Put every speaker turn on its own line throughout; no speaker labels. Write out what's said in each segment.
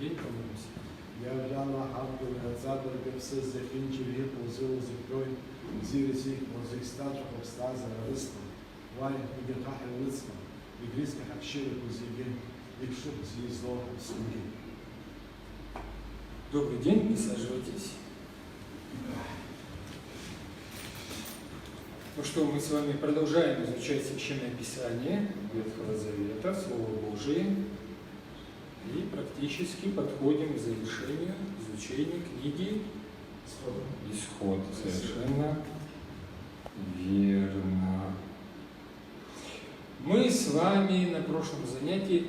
день помолимся.
Iarna hartul înălțată pe să zefinci vietul zilul zikroi, zilisi, mozextat, obstaza, râstă, oaie, igetahe râstă, igrisca hakshire cu zige, икшук зло слуги.
Добрый день, присаживайтесь. Ну что, мы с вами продолжаем изучать Священное Писание Ветхого Завета, Слово Божие, и практически подходим к завершению изучения книги Исход. Совершенно верно. Мы с вами на прошлом занятии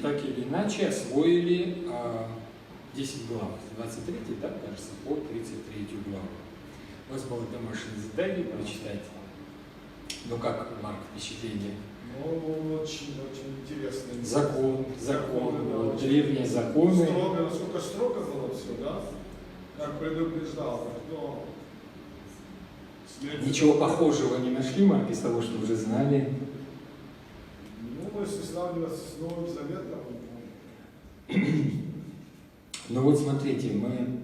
так или иначе освоили 10 глав, 23, да, кажется, по 33 главу. У вас было домашнее задание прочитать. Ну как, Марк, впечатление?
Ну, очень интересно.
Закон, древние законы.
Строго, насколько строго было все, да? Как предупреждал, но...
Ничего похожего не нашли, Марк, из того, что уже знали?
Ну, если сравнивать с Новым Заветом...
Ну вот смотрите, мы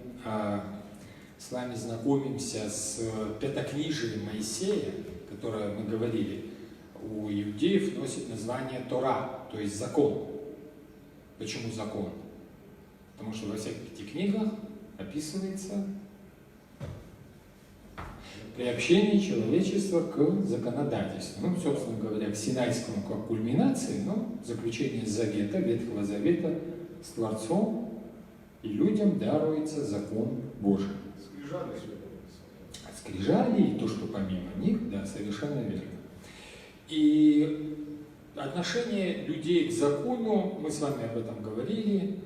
с вами знакомимся с пятокнижием Моисея, которое мы говорили, у иудеев носит название Тора, то есть закон. Почему закон? Потому что во всех 5 книгах описывается приобщение человечества к законодательству. Ну, собственно говоря, к Синайскому как кульминации, но заключение завета, Ветхого Завета с Творцом, и людям даруется закон Божий. Скрижали и то, что помимо них, да, совершенно верно. И отношение людей к закону, мы с вами об этом говорили,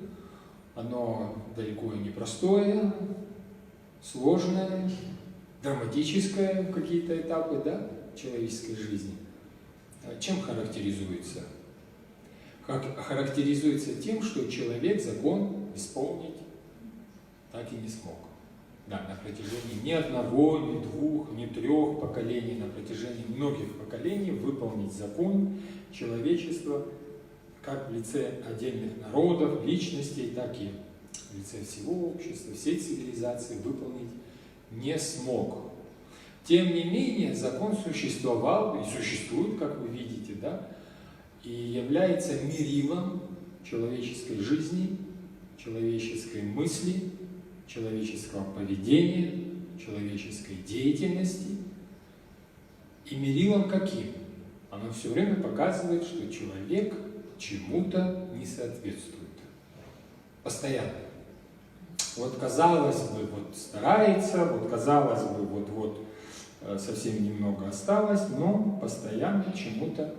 оно далеко и непростое, сложное, драматическое в какие-то этапы, да, человеческой жизни. Чем характеризуется? Характеризуется тем, что человек закон исполнить так и не смог. Да, на протяжении ни одного, ни 2, ни 3 поколений, на протяжении многих поколений выполнить закон человечества как в лице отдельных народов, личностей, так и в лице всего общества, всей цивилизации выполнить не смог. Тем не менее, закон существовал и существует, как вы видите, да, и является мерилом человеческой жизни, человеческой мысли, человеческого поведения, человеческой деятельности. И мерилом каким? Оно все время показывает, что человек чему-то не соответствует. Постоянно. Вот казалось бы, вот старается, вот казалось бы, вот совсем немного осталось, но постоянно чему-то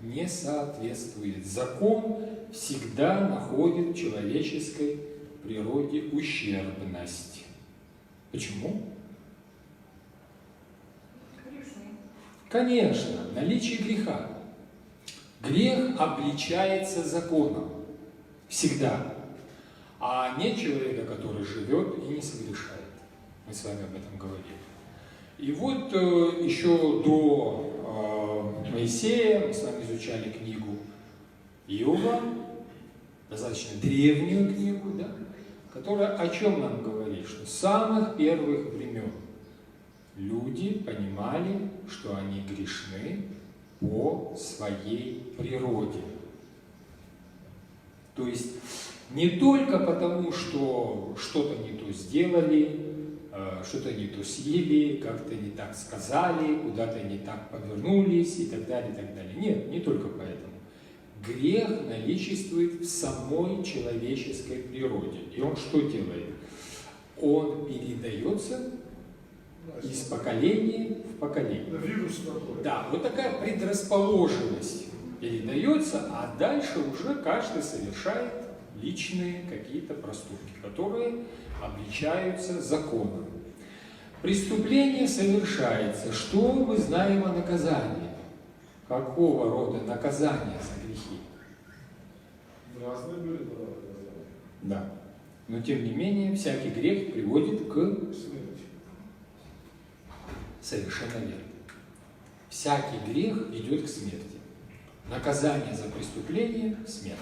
не соответствует. Закон всегда находит в человеческой природе ущербность. Почему? Конечно, наличие греха. Грех обличается законом. Всегда. А нет человека, который живет и не совершает. Мы с вами об этом говорили. И вот еще до Моисея мы с вами изучали книгу Иова, достаточно древнюю книгу, да, которая о чем нам говорит? Что с самых первых времен люди понимали, что они грешны по своей природе. То есть не только потому, что что-то не то сделали, что-то не то съели, как-то не так сказали, куда-то не так повернулись и так далее, и так далее. Нет, не только поэтому. Грех наличествует в самой человеческой природе. И он что делает? Он передается из поколения в поколение.
Вирус такой.
Да, вот такая предрасположенность передается, а дальше уже каждый совершает личные какие-то проступки, которые обличаются законом. Преступление совершается. Что мы знаем о наказании? Какого рода наказание за грехи?
Разные были наказания.
Да. Но тем не менее, всякий грех приводит к
смерти.
Совершенно верно. Всякий грех ведет к смерти. Наказание за преступление – смерть.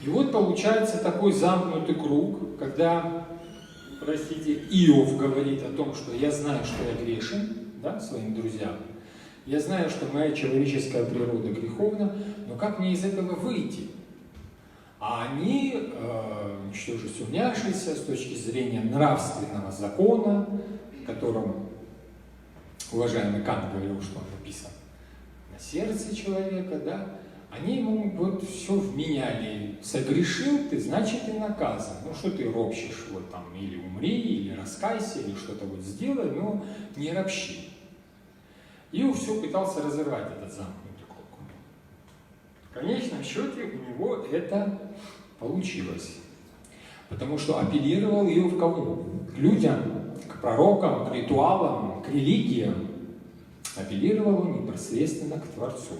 И вот получается такой замкнутый круг, когда, простите, Иов говорит о том, что я знаю, что я грешен, да, своим друзьям. Я знаю, что моя человеческая природа греховна, но как мне из этого выйти? А они, ничтоже сумняшися с точки зрения нравственного закона, в котором уважаемый Кант говорил, что он написан на сердце человека, да, они ему вот все вменяли. Согрешил ты, значит и наказан. Ну что ты ропщешь, вот там, или умри, или раскайся, или что-то вот сделай, но не ропщи. Иов все пытался разорвать этот замкнутый круг. В конечном счете у него это получилось. Потому что апеллировал Иов к кому? К людям, к пророкам, к ритуалам, к религиям. Апеллировал он непосредственно к Творцу.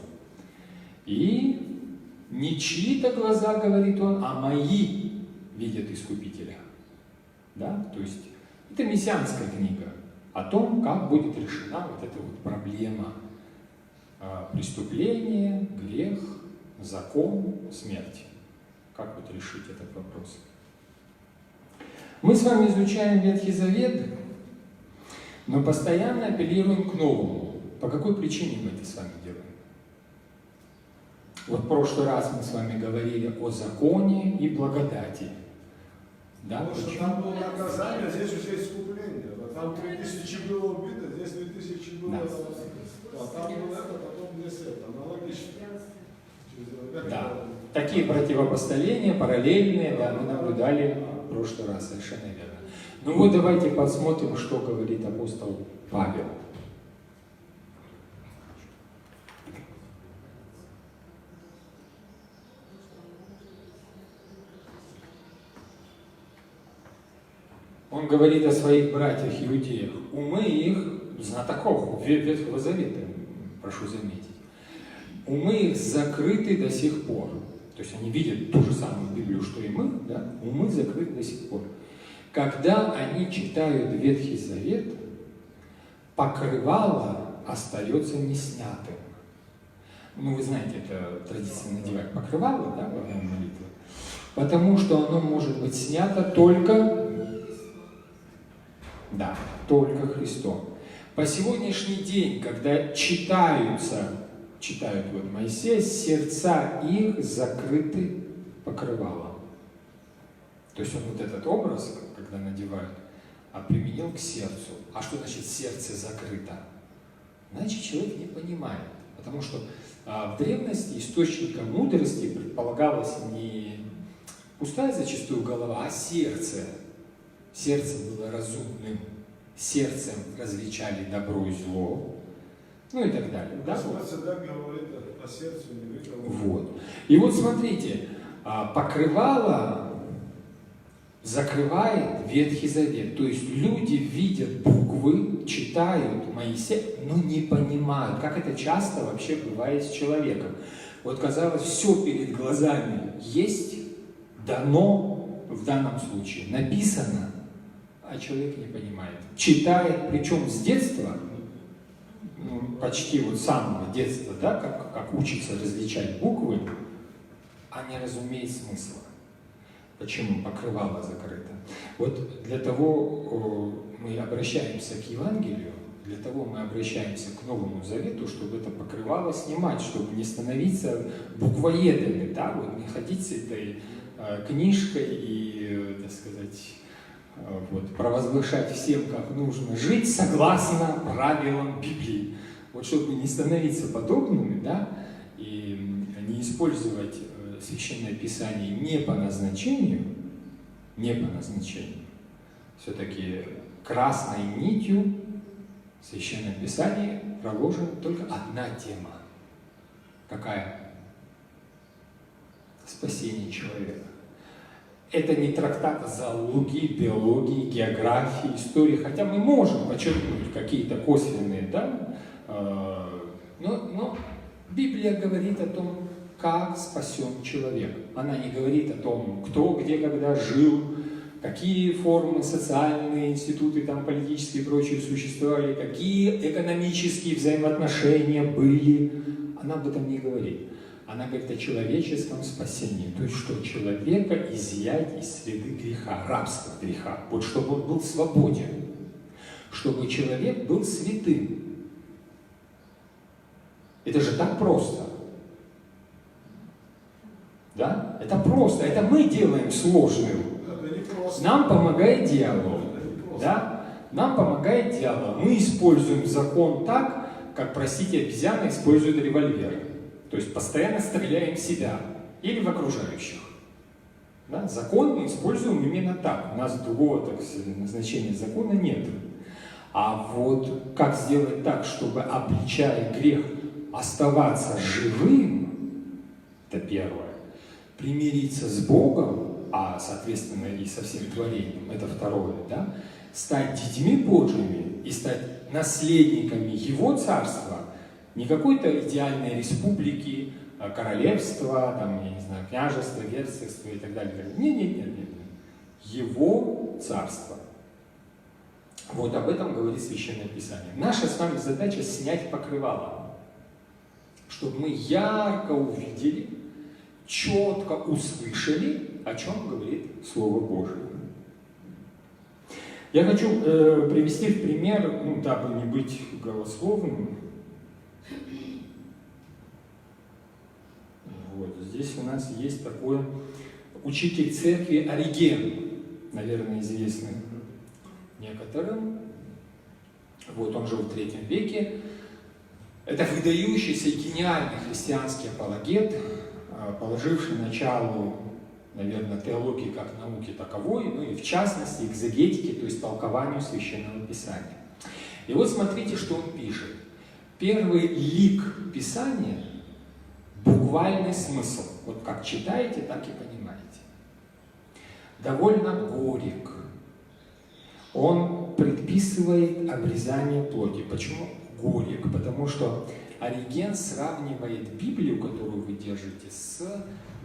И не чьи-то глаза, говорит он, а мои видят Искупителя. Да? То есть это мессианская книга о том, как будет решена вот эта вот проблема преступления, грех, закон, смерть. Как вот решить этот вопрос? Мы с вами изучаем Ветхий Завет, но постоянно апеллируем к новому. По какой причине мы это с вами делаем? Вот в прошлый раз мы с вами говорили о законе и благодати. Да?
Потому что там было наказание, а здесь уже искупление. Там 3000 было убито, здесь 2000 было. Да. Там было это, потом здесь это. Аналогично.
Да. Такие противопоставления, параллельные, да, мы наблюдали в прошлый раз, совершенно верно. Ну вот давайте посмотрим, что говорит апостол Павел. Он говорит о своих братьях-иудеях. Умы их, знатоков Ветхого Завета, прошу заметить, умы их закрыты до сих пор. То есть они видят ту же самую Библию, что и мы, да? Умы закрыты до сих пор. Когда они читают Ветхий Завет, покрывало остается не снятым. Ну, вы знаете, это традиция надевать покрывало, да, во время молитвы. Потому что оно может быть снято только... Да, только Христом. По сегодняшний день, когда читают вот Моисея, сердца их закрыты покрывалом. То есть он вот этот образ, когда надевают, применил к сердцу. А что значит сердце закрыто? Значит, человек не понимает. Потому что в древности источником мудрости предполагалось не пустая зачастую голова, а сердце. Сердце было разумным, сердцем различали добро и зло, ну и так далее. Да?
Всегда говорит о сердце, не говорит о...
Вот. И вот смотрите, покрывало закрывает Ветхий Завет. То есть люди видят буквы, читают Моисея, но не понимают, как это часто вообще бывает с человеком. Вот казалось, все перед глазами есть, дано в данном случае, написано, а человек не понимает. Читает, причем с детства, ну, почти вот с самого детства, да, как учится различать буквы, а не разумеет смысла. Почему покрывало закрыто? Вот для того мы обращаемся к Евангелию, для того мы обращаемся к Новому Завету, чтобы это покрывало снимать, чтобы не становиться буквоедами, да, вот не ходить с этой книжкой и, так сказать, вот, провозглашать всем, как нужно жить согласно правилам Библии. Вот чтобы не становиться подобными, да, и не использовать Священное Писание не по назначению, все-таки красной нитью в Священном Писании проложена только одна тема. Какая? Спасение человека. Это не трактат о зоологии, биологии, географии, истории, хотя мы можем подчеркнуть какие-то косвенные, да, но Библия говорит о том, как спасен человек. Она не говорит о том, кто, где, когда жил, какие формы, социальные институты, там, политические и прочие существовали, какие экономические взаимоотношения были. Она об этом не говорит. Она говорит о человеческом спасении. То есть, что человека изъять из среды греха, рабства греха. Вот чтобы он был свободен. Чтобы человек был святым. Это же так просто. Да? Это просто. Это мы делаем сложным. Нам помогает дьявол. Да? Нам помогает дьявол. Мы используем закон так, как, простите, обезьяна использует револьвер. То есть постоянно стреляем в себя или в окружающих. Да? Закон мы используем именно так. У нас другого назначения закона нет. А вот как сделать так, чтобы, обличая грех, оставаться живым, это первое. Примириться с Богом, а соответственно и со всем творением, это второе, да? Стать детьми Божьими и стать наследниками Его Царства, не какой-то идеальной республики, королевства, там, я не знаю, княжества, герцогства и так далее. Нет. Его Царство. Вот об этом говорит Священное Писание. Наша с вами задача снять покрывало, чтобы мы ярко увидели, четко услышали, о чем говорит Слово Божие. Я хочу привести в пример, дабы не быть голословным. Вот, здесь у нас есть такой учитель церкви Ориген, наверное, известный некоторым. Вот, он жил в III веке. Это выдающийся и гениальный христианский апологет, положивший начало, наверное, теологии как науки таковой, ну и в частности экзегетики, то есть толкованию Священного Писания. И вот смотрите, что он пишет. Первый лик Писания – буквальный смысл. Вот как читаете, так и понимаете. Довольно горек. Он предписывает обрезание плоти. Почему горек? Потому что Ориген сравнивает Библию, которую вы держите, с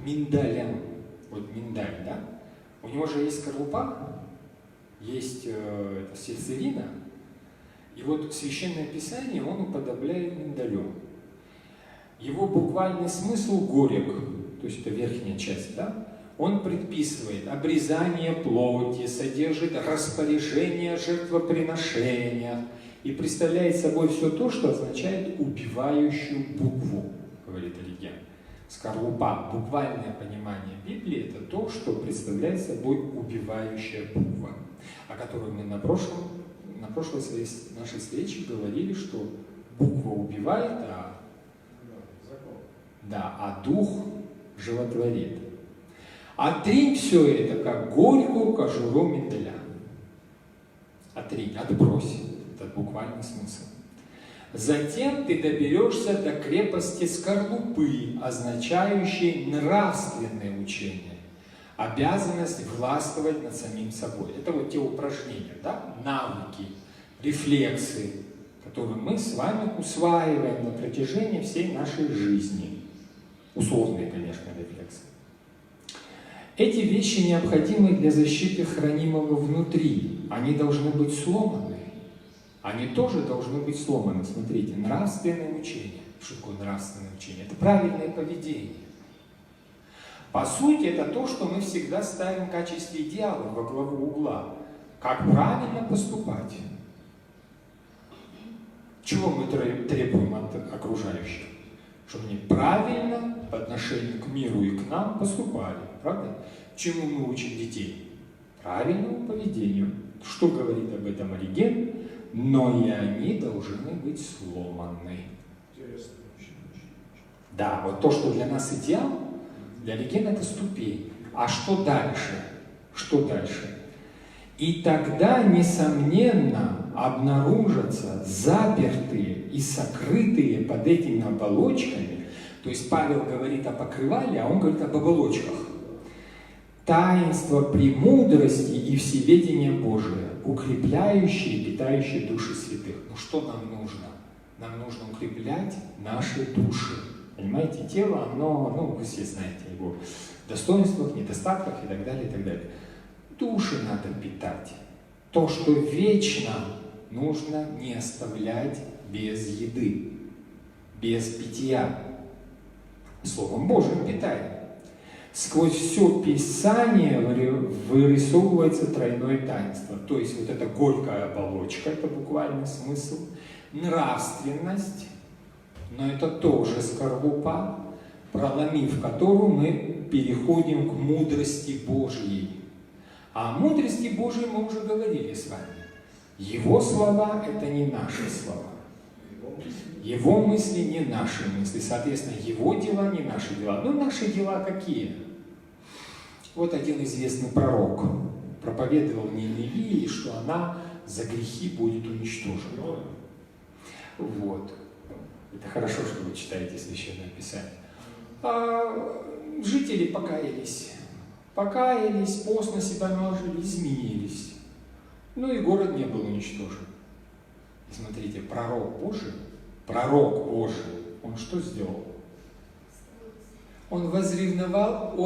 миндалем. Вот миндаль, да? У него же есть скорлупа, есть сердцевина. И вот Священное Писание он уподобляет миндалю. Его буквальный смысл горек, то есть это верхняя часть, да? Он предписывает обрезание плоти, содержит распоряжение жертвоприношения и представляет собой все то, что означает убивающую букву, говорит Ориген. Скорлупа, буквальное понимание Библии, это то, что представляет собой убивающая буква, о которой мы на прошлой нашей встрече говорили, что буква убивает, а дух животворит. Отринь все это, как горькую кожуру миндаля. Отринь, отбрось. Это буквальный смысл. Затем ты доберешься до крепости скорлупы, означающей нравственное учение, обязанность властвовать над самим собой. Это вот те упражнения, да? Навыки, рефлексы, которые мы с вами усваиваем на протяжении всей нашей жизни. Условные, конечно, рефлексы. Эти вещи необходимы для защиты хранимого внутри. Они должны быть сломаны. Они тоже должны быть сломаны. Смотрите, нравственное учение. Что такое нравственное учение? Это правильное поведение. По сути, это то, что мы всегда ставим в качестве идеала во главу угла. Как правильно поступать. Чего мы требуем от окружающих? Чтобы они правильно по отношению к миру и к нам поступали. Правда? Чему мы учим детей? Правильному поведению. Что говорит об этом Ориген? Но и они должны быть сломаны. Да, вот то, что для нас идеал, для Оригена это ступень. А что дальше? Что дальше? И тогда, несомненно, обнаружатся запертые и сокрытые под этими оболочками. То есть Павел говорит о покрывале, а он говорит об оболочках. Таинство премудрости и всеведения Божия, укрепляющие и питающие души святых. Ну что нам нужно? Нам нужно укреплять наши души. Понимаете, тело, оно, вы все знаете о его достоинствах, недостатках и так далее, и так далее. Души надо питать. То, что вечно, нужно не оставлять без еды, без питья. Словом Божьим питаем. Сквозь все Писание вырисовывается тройное таинство. То есть вот эта горькая оболочка, это буквальный смысл, нравственность, но это тоже скорлупа, проломив которую мы переходим к мудрости Божьей. А о мудрости Божьей мы уже говорили с вами. Его слова – это не наши слова. Его мысли не наши мысли. Соответственно, его дела не наши дела. Но наши дела какие? Вот один известный пророк проповедовал Ниневии, что она за грехи будет уничтожена. Вот. Это хорошо, что вы читаете Священное Писание. А жители покаялись. Покаялись, пост на себя наложили, изменились. Ну и город не был уничтожен. И смотрите, пророк Божий, он что сделал? Он возревновал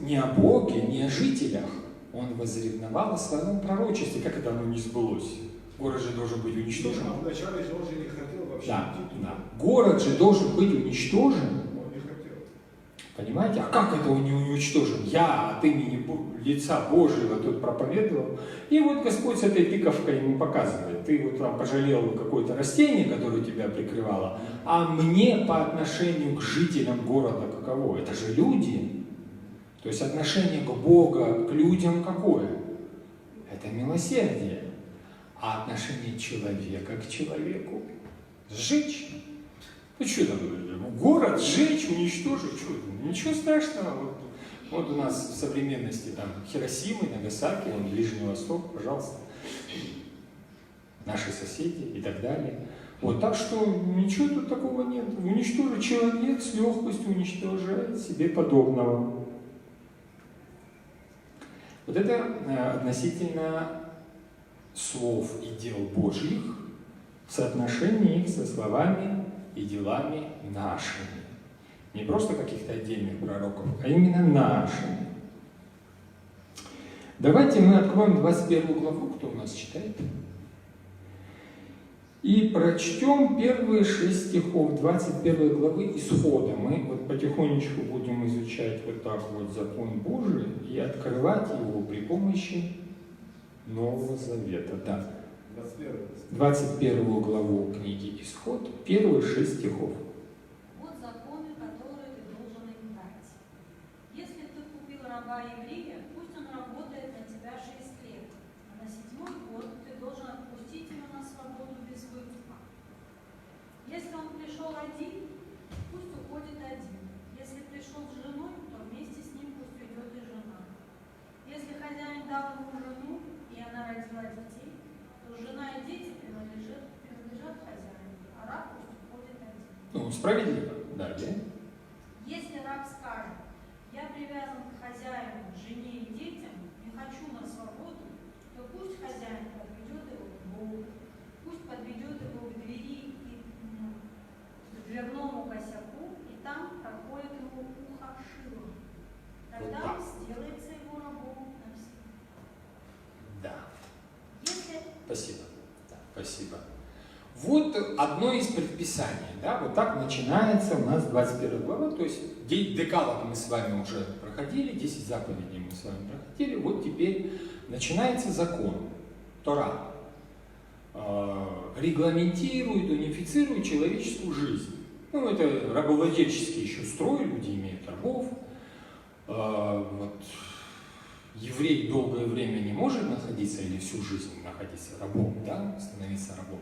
не о Боге, не о жителях. Он возревновал о своем пророчестве. Как это оно не сбылось? Город же должен быть уничтожен.
Вначале же он же не хотел вообще.
Да. Город же должен быть уничтожен. Понимаете? А как это он не уничтожен? Я от имени лица Божьего тут проповедовал. И вот Господь с этой тыковкой ему показывает. Ты вот там пожалел какое-то растение, которое тебя прикрывало, а мне по отношению к жителям города каково? Это же люди. То есть отношение к Богу, к людям какое? Это милосердие. А отношение человека к человеку? Сжечь. Ну что там, город сжечь, уничтожить, что? Ничего страшного. Вот у нас в современности там Хиросима, Нагасаки, Ближний Восток, пожалуйста. Наши соседи и так далее. Вот, так что ничего тут такого нет. Уничтожить человек с легкостью уничтожает себе подобного. Вот это относительно слов и дел Божьих в соотношении их со словами и делами нашими. Не просто каких-то отдельных пророков, а именно нашими. Давайте мы откроем 21 главу, кто у нас читает, и прочтем первые 6 стихов 21 главы Исхода. Мы вот потихонечку будем изучать вот так вот закон Божий и открывать его при помощи Нового Завета. Да. 21 главу книги Исход, первые 6 стихов.
Вот законы, которые ты должен им дать. Если ты купил раба еврея, пусть он работает на тебя 6 лет, а на 7-й год ты должен отпустить его на свободу без выкупа. Если он пришел один, пусть уходит один. Если пришел с женой, то вместе с ним пусть уйдет и жена. Если хозяин дал ему жену, и она родила детей, то жена и дети принадлежат хозяину, а раб пусть уходит один.
Ну, справедливо, далее.
Если раб скажет: я привязан к хозяину, жене и детям, не хочу на свободу, то пусть хозяин подведет его к Богу, пусть подведет его к двери и к дверному косяку, и там проходит ему ухо шилом. Тогда
Вот
сделается его рабом навсегда.
Да.
Если...
Спасибо. Да, спасибо. Вот одно из предписаний. Да? Вот так начинается у нас 21 глава. То есть декалог мы с вами уже проходили, 10 заповедей мы с вами проходили. Вот теперь начинается закон. Тора. Регламентирует, унифицирует человеческую жизнь. Ну, это рабовладельческий еще строй, люди имеют рабов. Вот. Еврей долгое время не может находиться или всю жизнь находиться рабом, да, становиться рабом.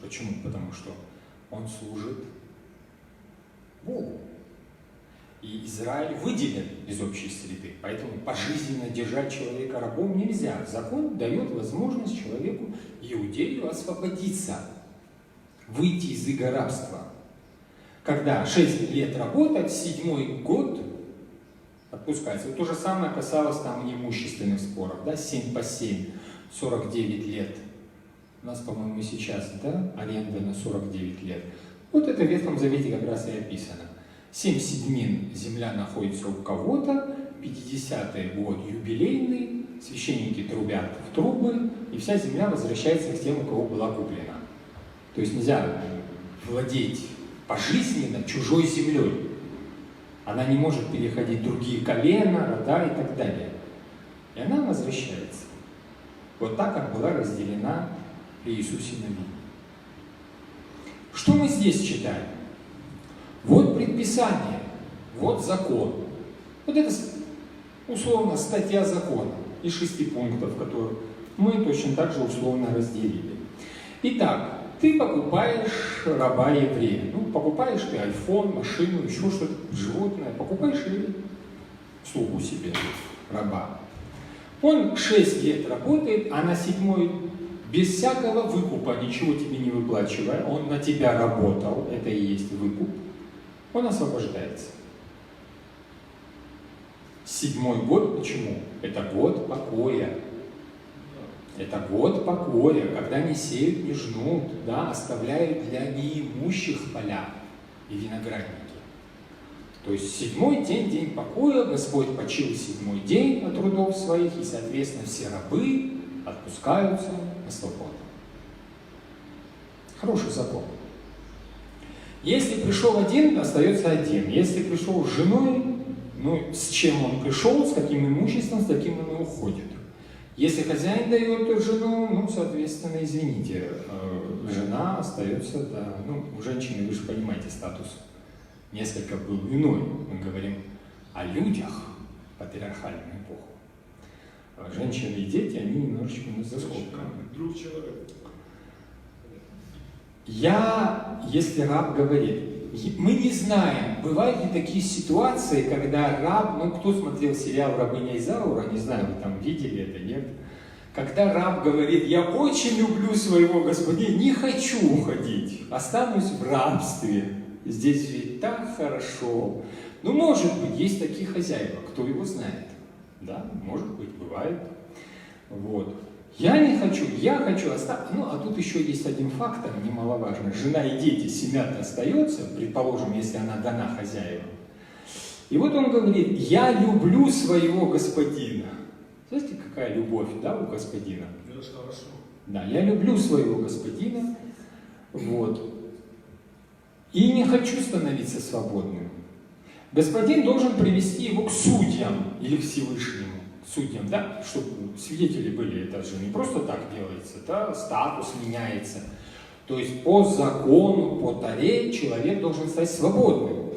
Почему? Потому что он служит Богу. И Израиль выделен из общей среды. Поэтому пожизненно держать человека рабом нельзя. Закон дает возможность человеку, иудею, освободиться, выйти из иго рабства. Когда 6 лет работать, 7-й год отпускается. Вот то же самое касалось там неимущественных споров, да, 7 по 7, 49 лет. У нас, по-моему, сейчас, да, аренда на 49 лет. Вот это в Ветхом Завете как раз и описано. 7 седьмин земля находится у кого-то, 50-й год юбилейный, священники трубят в трубы, и вся земля возвращается к тем, у кого была куплена. То есть нельзя владеть пожизненно чужой землей. Она не может переходить другие колена, рода и так далее. И она возвращается. Вот так она была разделена при Иисусе Навине. Что мы здесь читаем? Вот предписание, вот закон. Вот это условно статья закона из 6 пунктов, которые мы точно так же условно разделили. Итак, ты покупаешь раба еврея. Ну, покупаешь ты iPhone, машину, еще что-то, животное. Покупаешь или слугу себе, раба. Он 6 лет работает, а на 7-й без всякого выкупа, ничего тебе не выплачивая, он на тебя работал, это и есть выкуп, он освобождается. 7-й год, почему? Это год покоя. Это год покоя, когда не сеют, не жнут, да, оставляют для неимущих поля и виноградники. То есть 7-й день, день покоя, Господь почил 7-й день от трудов своих, и, соответственно, все рабы отпускаются на свободу. Хороший закон. Если пришел один, остается один. Если пришел с женой, ну, с чем он пришел, с каким имуществом, с таким он и уходит. Если хозяин дает жену, ну, соответственно, извините, жена остается, да, ну, у женщины, вы же понимаете, статус несколько был иной. Мы говорим о людях в патриархальную эпоху. Женщины и дети, они немножечко за скобками.
Друг человека.
Если раб говорит, мы не знаем, бывают ли такие ситуации, когда раб, ну кто смотрел сериал «Рабыня Изаура», не знаю, вы там видели это, нет? Когда раб говорит, я очень люблю своего господина, не хочу уходить, останусь в рабстве, здесь ведь так хорошо. Ну, может быть, есть такие хозяева, кто его знает, да, может быть, бывает, вот. Я не хочу, я хочу остаться. Ну, а тут еще есть один фактор немаловажный. Жена и дети, семья-то остается, предположим, если она дана хозяевам. И вот он говорит, я люблю своего господина. Знаете, какая любовь, да, у господина?
Это же хорошо.
Да, я люблю своего господина, вот. И не хочу становиться свободным. Господин должен привести его к судьям или к Всевышнему. Судьям, да, чтобы свидетели были, это же не просто так делается, да, статус меняется. То есть по закону, по Торе человек должен стать свободным.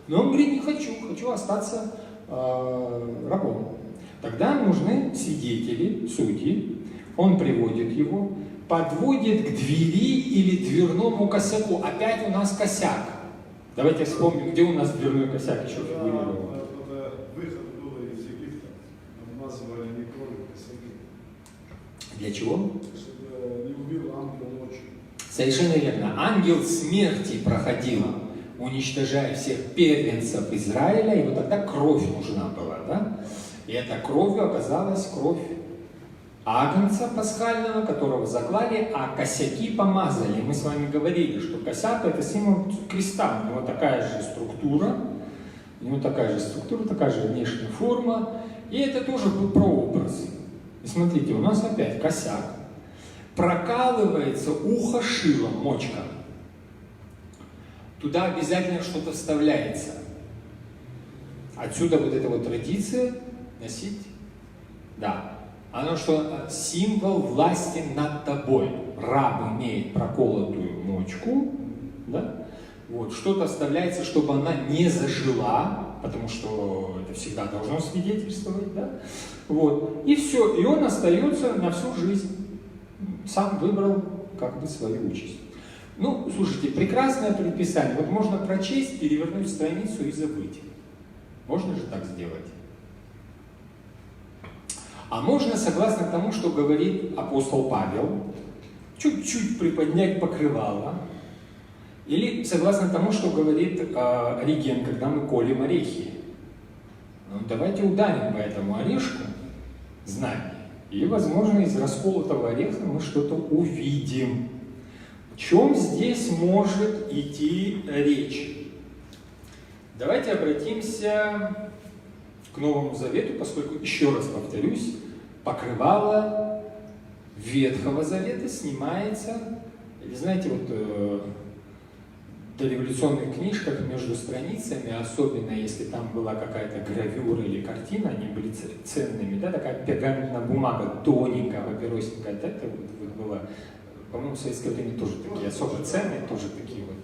Но он говорит, не хочу, хочу остаться рабом. Тогда нужны свидетели, судьи, он приводит его, подводит к двери или дверному косяку. Опять у нас косяк. Давайте вспомним, где у нас дверной косяк еще фигурировал.
Выход был из Египта. Называли некроли косяки.
Для чего?
Чтобы не убил ангел ночью.
Совершенно верно. Ангел смерти проходил, уничтожая всех первенцев Израиля, и вот тогда кровь нужна была, да? И эта кровь оказалась кровь агнца пасхального, которого заклали, а косяки помазали. Мы с вами говорили, что косяк — это символ креста, у него такая же структура, такая же внешняя форма, и это тоже был прообраз. И смотрите, у нас опять косяк. Прокалывается ухо шилом, мочка. Туда обязательно что-то вставляется. Отсюда вот эта вот традиция носить. Да. Оно что? Символ власти над тобой. Раб имеет проколотую мочку, да? Вот, что-то вставляется, чтобы она не зажила, потому что это всегда должно свидетельствовать, да? Вот. И все, и он остается на всю жизнь. Сам выбрал как бы свою участь. Ну, слушайте, прекрасное предписание. Вот можно прочесть, перевернуть страницу и забыть. Можно же так сделать? А можно, согласно тому, что говорит апостол Павел, чуть-чуть приподнять покрывало, или согласно тому, что говорит Ориген, когда мы колем орехи. Ну, давайте ударим по этому орешку знания, и, возможно, из расколотого ореха мы что-то увидим. О чем здесь может идти речь? Давайте обратимся к Новому Завету, поскольку, еще раз повторюсь, покрывало Ветхого Завета снимается, или знаете, вот дореволюционных книжках между страницами, особенно если там была какая-то гравюра или картина, они были ценными, да, такая пергаментная бумага, тоненькая, папиросненькая, это вот было, по-моему, в советское время тоже такие особо ценные, тоже такие вот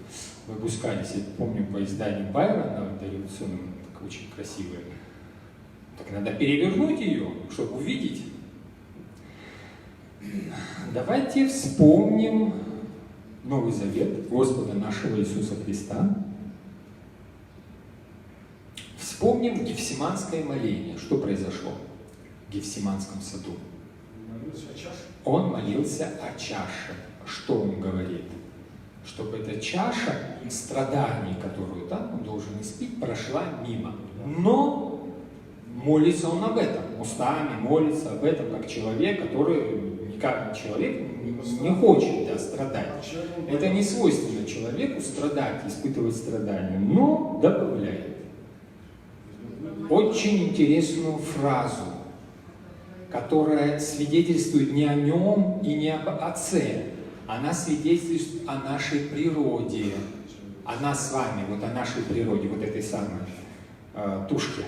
выпускались. Я помню по изданию Байрона дореволюционным, так очень красивые. Так надо перевернуть ее, чтобы увидеть. Давайте вспомним Новый Завет Господа нашего Иисуса Христа. Вспомним Гефсиманское моление. Что произошло в Гефсиманском саду? Он молился о чаше. Что он говорит? Чтобы эта чаша страданий, которую там он должен испить, прошла мимо. Но молится он об этом. Устами молится об этом, как человек, который никак человек не хочет, да, страдать. Это не свойственно человеку страдать, испытывать страдания, но добавляет очень интересную фразу, которая свидетельствует не о нем и не об Отце. Она свидетельствует о нашей природе, о нас с вами, вот о нашей природе, вот этой самой тушке,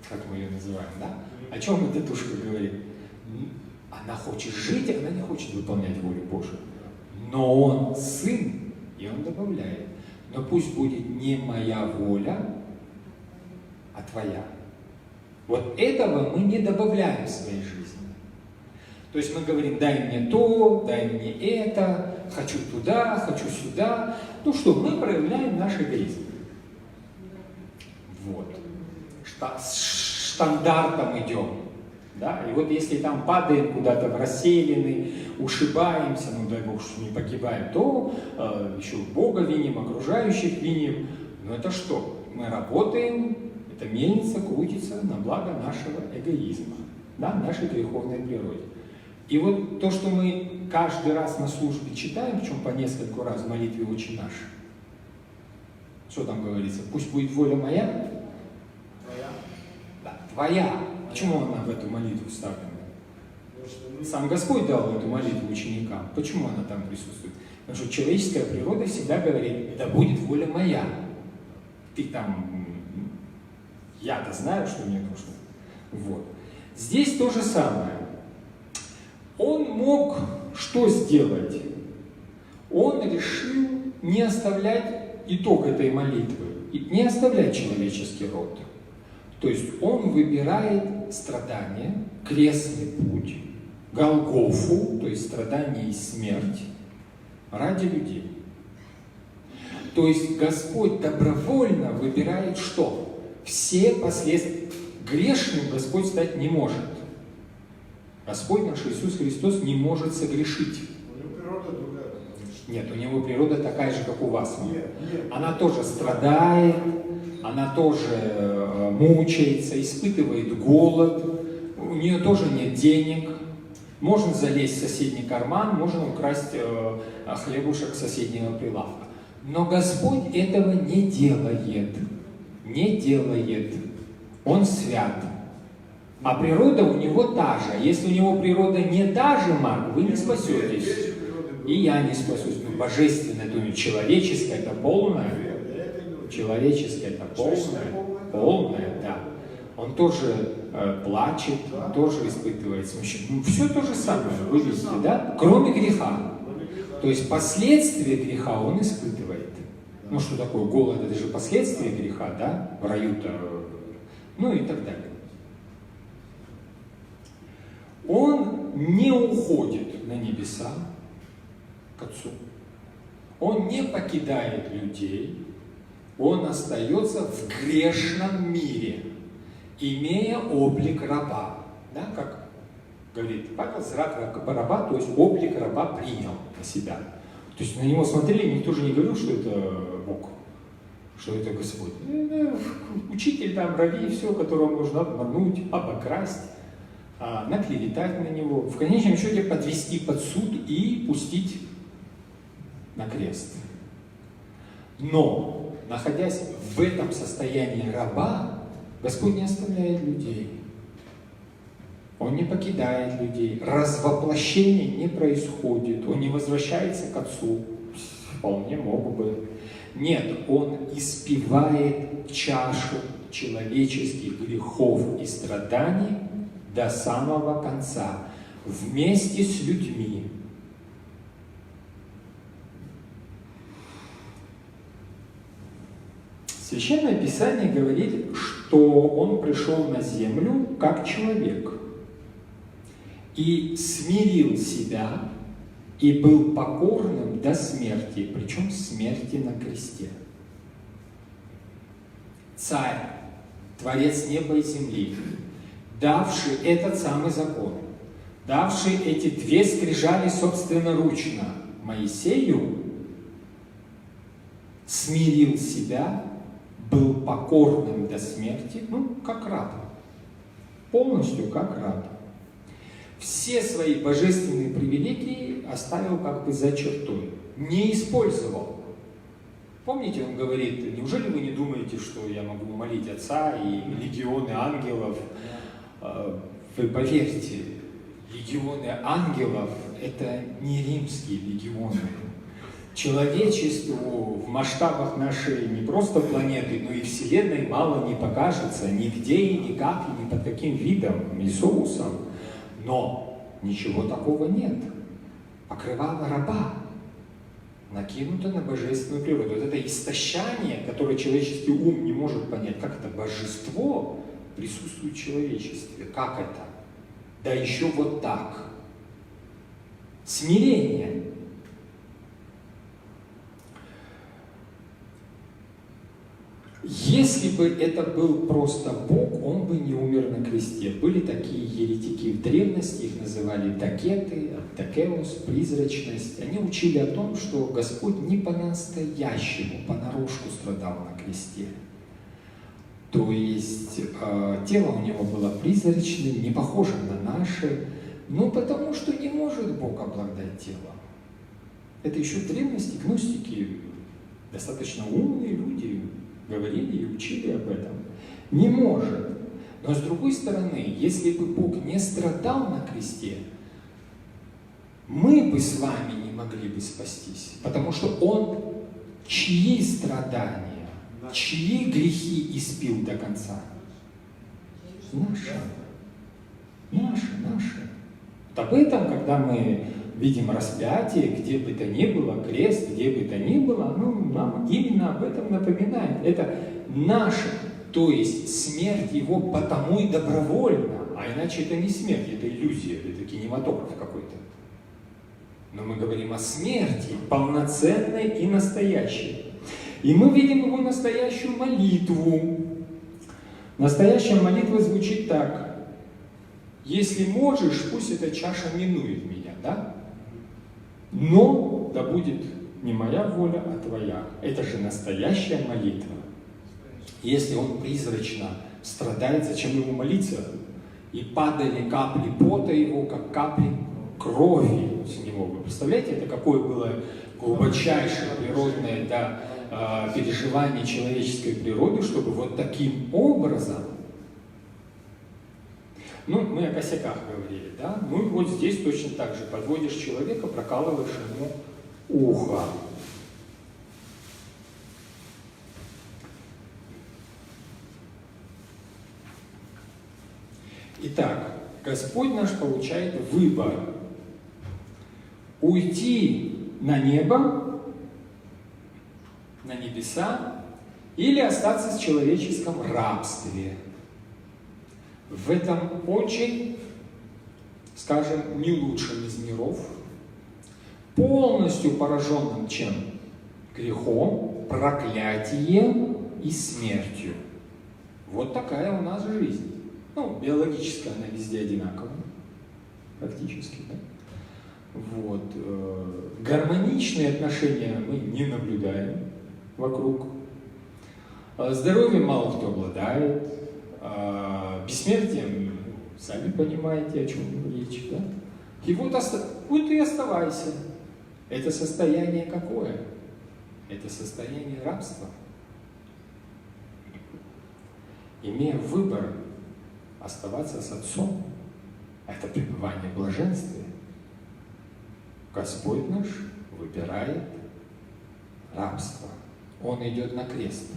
как мы ее называем, да? О чем эта тушка говорит? Она хочет жить, она не хочет выполнять волю Божию. Но он сын, и он добавляет, но пусть будет не моя воля, а твоя. Вот этого мы не добавляем в своей жизни. То есть мы говорим, дай мне то, дай мне это, хочу туда, хочу сюда. Ну что, мы проявляем наш эгоизм. Вот. С штандартом идем. Да? И вот если там падаем куда-то в расселины, ушибаемся, ну дай Бог, что не погибаем, то еще Бога виним, окружающих виним. Но это что? Мы работаем, эта мельница крутится на благо нашего эгоизма, да, нашей греховной природе. И вот то, что мы каждый раз на службе читаем, причем по нескольку раз в молитве «Отче наш», что там говорится? Пусть будет воля моя? Твоя. Да, твоя. Почему она в эту молитву вставлена? Сам Господь дал эту молитву ученикам. Почему она там присутствует? Потому что человеческая природа всегда говорит, да будет воля моя. Ты там, я-то знаю, что мне нужно. Вот. Здесь то же самое. Он мог что сделать? Он решил не оставлять итог этой молитвы, не оставлять человеческий род. То есть он выбирает страдания, крестный путь, Голгофу, то есть страдание и смерть, ради людей. То есть Господь добровольно выбирает что? Все последствия. Грешным Господь стать не может. Господь наш Иисус Христос не может согрешить.
У него природа другая.
Нет, у него природа такая же, как у вас.
Нет.
Она тоже страдает, она тоже мучается, испытывает голод, у нее тоже нет денег. Можно залезть в соседний карман, можно украсть хлебушек соседнего прилавка. Но Господь этого не делает. Не делает. Он свят. А природа у него та же. Если у него природа не та же, Марк, вы не спасетесь. И я не спасусь. Ну, божественное, то есть человеческое, это полное. Человеческое, это полное. Полное, да. Он тоже плачет, он тоже испытывает смущение. Ну, все то же самое, вы видите, да? Кроме греха. То есть последствия греха он испытывает. Ну, что такое голод? Это же последствия греха, да? В раю-то. Ну и так далее. Он не уходит на небеса к Отцу. Он не покидает людей. Он остается в грешном мире, имея облик раба. Да, как говорит Павел, зрак раба, то есть облик раба принял на себя. То есть на него смотрели, никто же не говорил, что это Бог, что это Господь. Учитель там, рави, все, которого можно обмануть, обокрасть, наклеветать на него, в конечном счете подвести под суд и пустить на крест. Но, находясь в этом состоянии раба, Господь не оставляет людей. Он не покидает людей. Развоплощение не происходит. Он не возвращается к Отцу. Вполне мог бы. Нет, он испевает чашу человеческих грехов и страданий до самого конца, вместе с людьми. Священное Писание говорит, что он пришел на землю как человек и смирил себя и был покорным до смерти, причем смерти на кресте. Царь, Творец неба и земли, давший этот самый закон, давший эти 2 скрижали собственноручно Моисею, смирил себя, был покорным до смерти, как раб, полностью как раб. Все свои божественные привилегии оставил как бы за чертой, не использовал. Помните, он говорит, неужели вы не думаете, что я могу молить Отца и легионы ангелов? Вы поверьте, легионы ангелов – это не римские легионы. Человечеству в масштабах нашей не просто планеты, но и Вселенной мало не покажется, нигде и никак, и ни под каким видом, ни соусом. Но ничего такого нет. Покрывало раба накинуто на божественную природу. Вот это истощание, которое человеческий ум не может понять, как это божество присутствует в человечестве. Как это? Да еще вот так. Смирение. Если бы это был просто Бог, он бы не умер на кресте. Были такие еретики в древности, их называли дакеты, дакеос, призрачность. Они учили о том, что Господь не по-настоящему, понарошку страдал на кресте. То есть тело у него было призрачным, не похожим на наше, потому что не может Бог обладать телом. Это еще в древности гностики, достаточно умные люди, говорили и учили об этом. Не может. Но с другой стороны, если бы Бог не страдал на кресте, мы бы с вами не могли бы спастись. Потому что Он чьи страдания, чьи грехи испил до конца? Наши. Наши. Вот об этом, когда мы видим распятие, где бы то ни было, крест, где бы то ни было, нам именно об этом напоминает. Это наше, то есть смерть его потому и добровольно, а иначе это не смерть, это иллюзия, это кинематограф какой-то. Но мы говорим о смерти, полноценной и настоящей. И мы видим его настоящую молитву. Настоящая молитва звучит так. Если можешь, пусть эта чаша минует меня, да? Но да будет не моя воля, а твоя. Это же настоящая молитва. Если он призрачно страдает, зачем ему молиться? И падали капли пота его, как капли крови с него. Вы представляете, это какое было глубочайшее природное переживание человеческой природы, чтобы вот таким образом. Мы о косяках говорили, да? И вот здесь точно так же подводишь человека, прокалываешь ему ухо. Итак, Господь наш получает выбор. Уйти на небо, на небеса, или остаться в человеческом рабстве. В этом очень, скажем, не лучшем из миров, полностью пораженным чем? Грехом, проклятием и смертью. Вот такая у нас жизнь. Биологически она везде одинаковая, практически, да? Вот. Гармоничные отношения мы не наблюдаем вокруг. Здоровьем мало кто обладает. Бессмертием, сами понимаете, о чем речь, да? И вот и оставайся. Это состояние какое? Это состояние рабства. Имея выбор оставаться с Отцом, это пребывание в блаженстве. Господь наш выбирает рабства. Он идет на крест.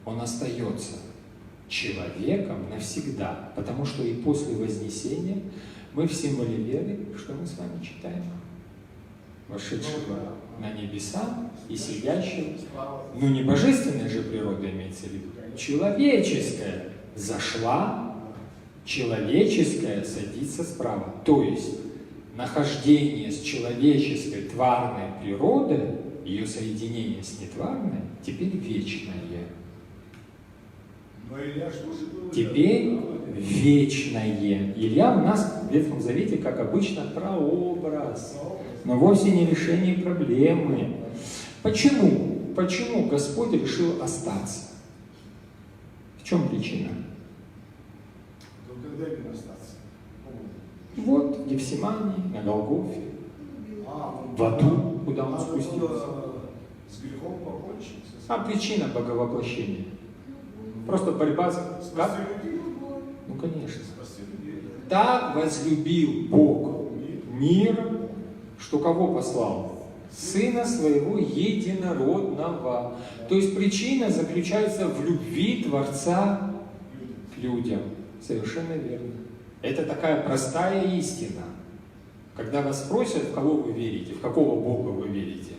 Он остается человеком навсегда, потому что и после Вознесения мы в символе веры, что мы с вами читаем? Вошедшего на небеса и сидящего, ну не божественная же природа имеется в виду, человеческая зашла, человеческая садится справа. То есть нахождение с человеческой тварной природой, ее соединение с нетварной, теперь вечное. Теперь вечное. Илья у нас в Ветхом Завете, как обычно, прообраз, но вовсе не решение проблемы. Почему? Почему Господь решил остаться? В чем причина?
Когда именно остаться?
Вот, в Гефсимании, на Голгофе, в аду, куда он спустился.
С грехом покончить.
А причина боговоплощения? Просто борьба с... Как? Ну, конечно. Так возлюбил Бог мир, что кого послал? Сына Своего Единородного. То есть причина заключается в любви Творца к людям. Совершенно верно. Это такая простая истина. Когда вас спросят, в кого вы верите, в какого Бога вы верите.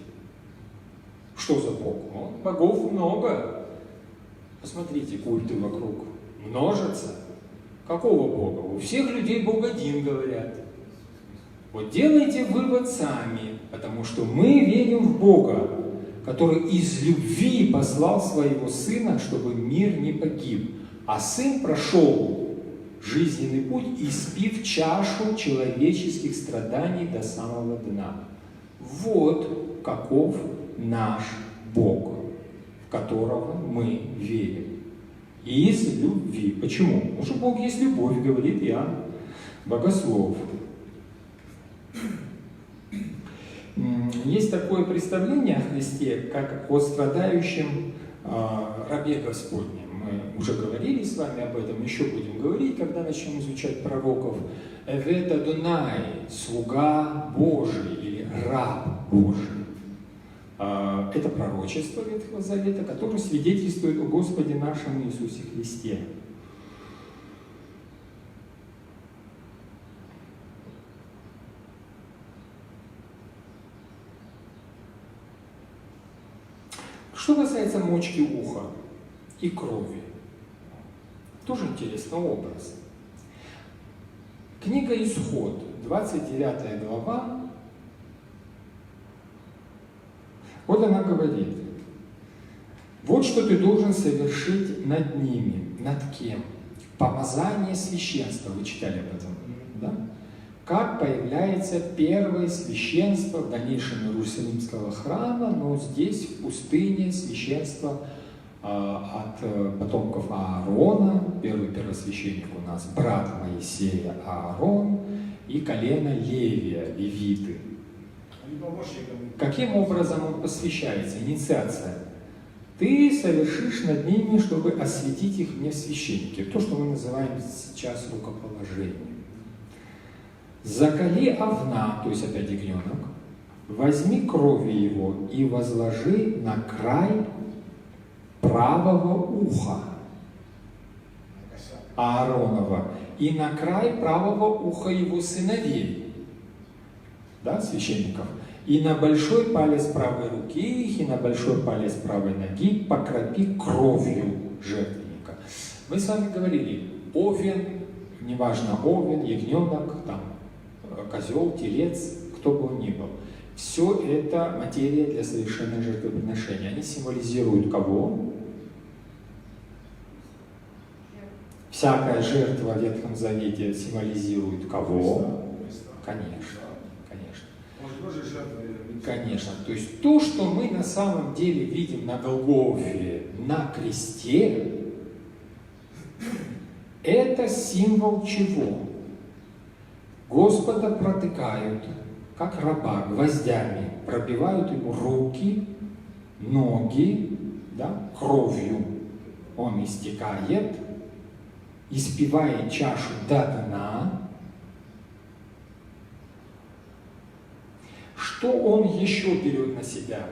Что за Бог? Ну, богов много. Посмотрите, культы вокруг множатся. Какого Бога? У всех людей Бог один, говорят. Вот делайте вывод сами, потому что мы верим в Бога, который из любви послал своего Сына, чтобы мир не погиб. А Сын прошел жизненный путь, испив чашу человеческих страданий до самого дна. Вот каков наш Бог, в которого мы верим. Из любви. Почему? Потому что Бог есть любовь, говорит Иоанн Богослов. Есть такое представление о Христе, как о страдающем рабе Господнем. Мы уже говорили с вами об этом, еще будем говорить, когда начнем изучать пророков. Эвет Адонай, слуга Божий или раб Божий. Это пророчество Ветхого Завета, которое свидетельствует о Господе нашем Иисусе Христе. Что касается мочки уха и крови, тоже интересный образ. Книга Исход, 29 глава. Вот она говорит, вот что ты должен совершить над ними. Над кем? Помазание священства. Вы читали об этом, да? Как появляется первое священство в дальнейшем Иерусалимского храма, но здесь, в пустыне, священство от потомков Аарона. Первый первосвященник у нас брат Моисея Аарон и колено Левия, левиты. Каким образом он посвящается? Инициация. Ты совершишь над ними, чтобы осветить их мне в священнике. То, что мы называем сейчас рукоположением. Заколи овна, то есть опять ягненок, возьми крови его и возложи на край правого уха Ааронова и на край правого уха его сыновей, да, священников, и на большой палец правой руки их, и на большой палец правой ноги покропи кровью жертвенника. Мы с вами говорили, овен, неважно, овен, ягненок, там, козел, телец, кто бы он ни был. Все это материя для совершения жертвоприношения. Они символизируют кого? Всякая жертва в Ветхом Завете символизирует кого? Конечно, конечно. Конечно. То есть то, что мы на самом деле видим на Голгофе, на кресте, это символ чего? Господа протыкают, как раба, гвоздями, пробивают ему руки, ноги, да, кровью. Он истекает, испивает чашу до дна. Что он еще берет на себя?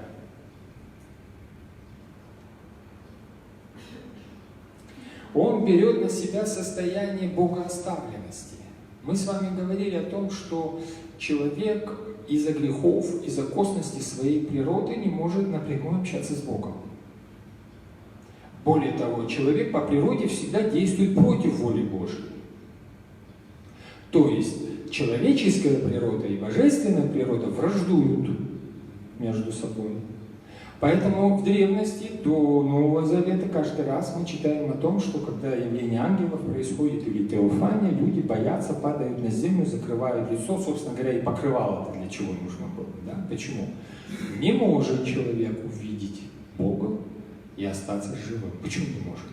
Он берет на себя состояние богооставленности. Мы с вами говорили о том, что человек из-за грехов, из-за косности своей природы не может напрямую общаться с Богом. Более того, человек по природе всегда действует против воли Божьей. То есть человеческая природа и божественная природа враждуют между собой. Поэтому в древности до Нового Завета каждый раз мы читаем о том, что когда явление ангелов происходит или теофания, люди боятся, падают на землю, закрывают лицо, собственно говоря, и покрывало это для чего нужно было. Да? Почему? Не может человек увидеть Бога и остаться живым. Почему не может?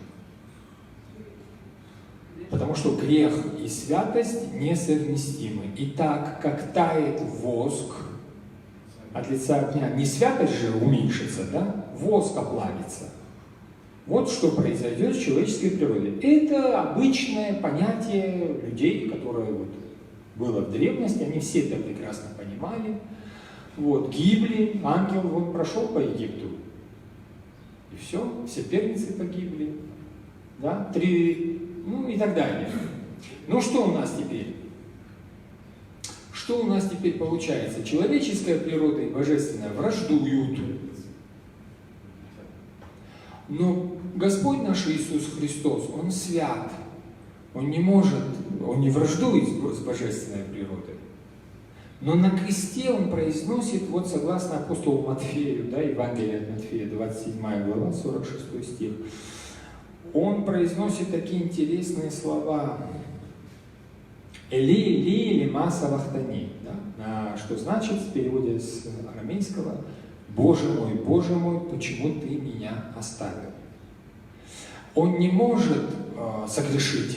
Потому что грех и святость несовместимы. И так, как тает воск от лица огня, не святость же уменьшится, да? Воск оплавится. Вот что произойдет с человеческой природой. Это обычное понятие людей, которое вот было в древности, они все это прекрасно понимали. Вот, гибли, ангел вот прошел по Египту. И все первенцы погибли. Да? 3, ну и так далее. Ну что у нас теперь? Что у нас теперь получается? Человеческая природа и божественная враждуют. Но Господь наш Иисус Христос, Он свят. Он не может, Он не враждует с божественной природой. Но на кресте Он произносит, вот согласно апостолу Матфею, да, Евангелие от Матфея, 27 глава, 46 стих, Он произносит такие интересные слова. Эли, Эли, лема савахтани, да? Что значит в переводе с арамейского Боже мой, почему ты меня оставил? Он не может согрешить,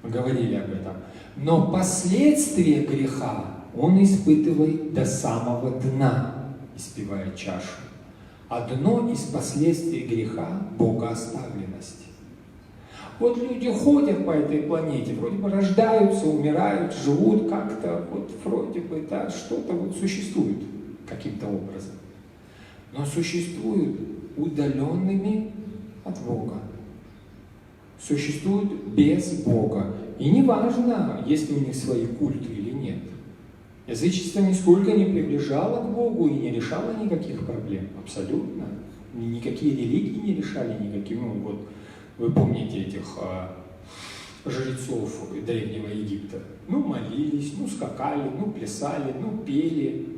мы говорили об этом, но последствия греха он испытывает до самого дна, испевая чашу. Одно из последствий греха – богооставленность. Вот люди ходят по этой планете, вроде бы рождаются, умирают, живут как-то, вот вроде бы, да, что-то вот существует каким-то образом. Но существуют удаленными от Бога. Существуют без Бога. И неважно, есть ли у них свои культы или нет. Язычество нисколько не приближало к Богу и не решало никаких проблем. Абсолютно. Никакие религии не решали никаких. Ну, вот, вы помните этих жрецов Древнего Египта? Ну, молились, ну, скакали, ну, плясали, ну, пели.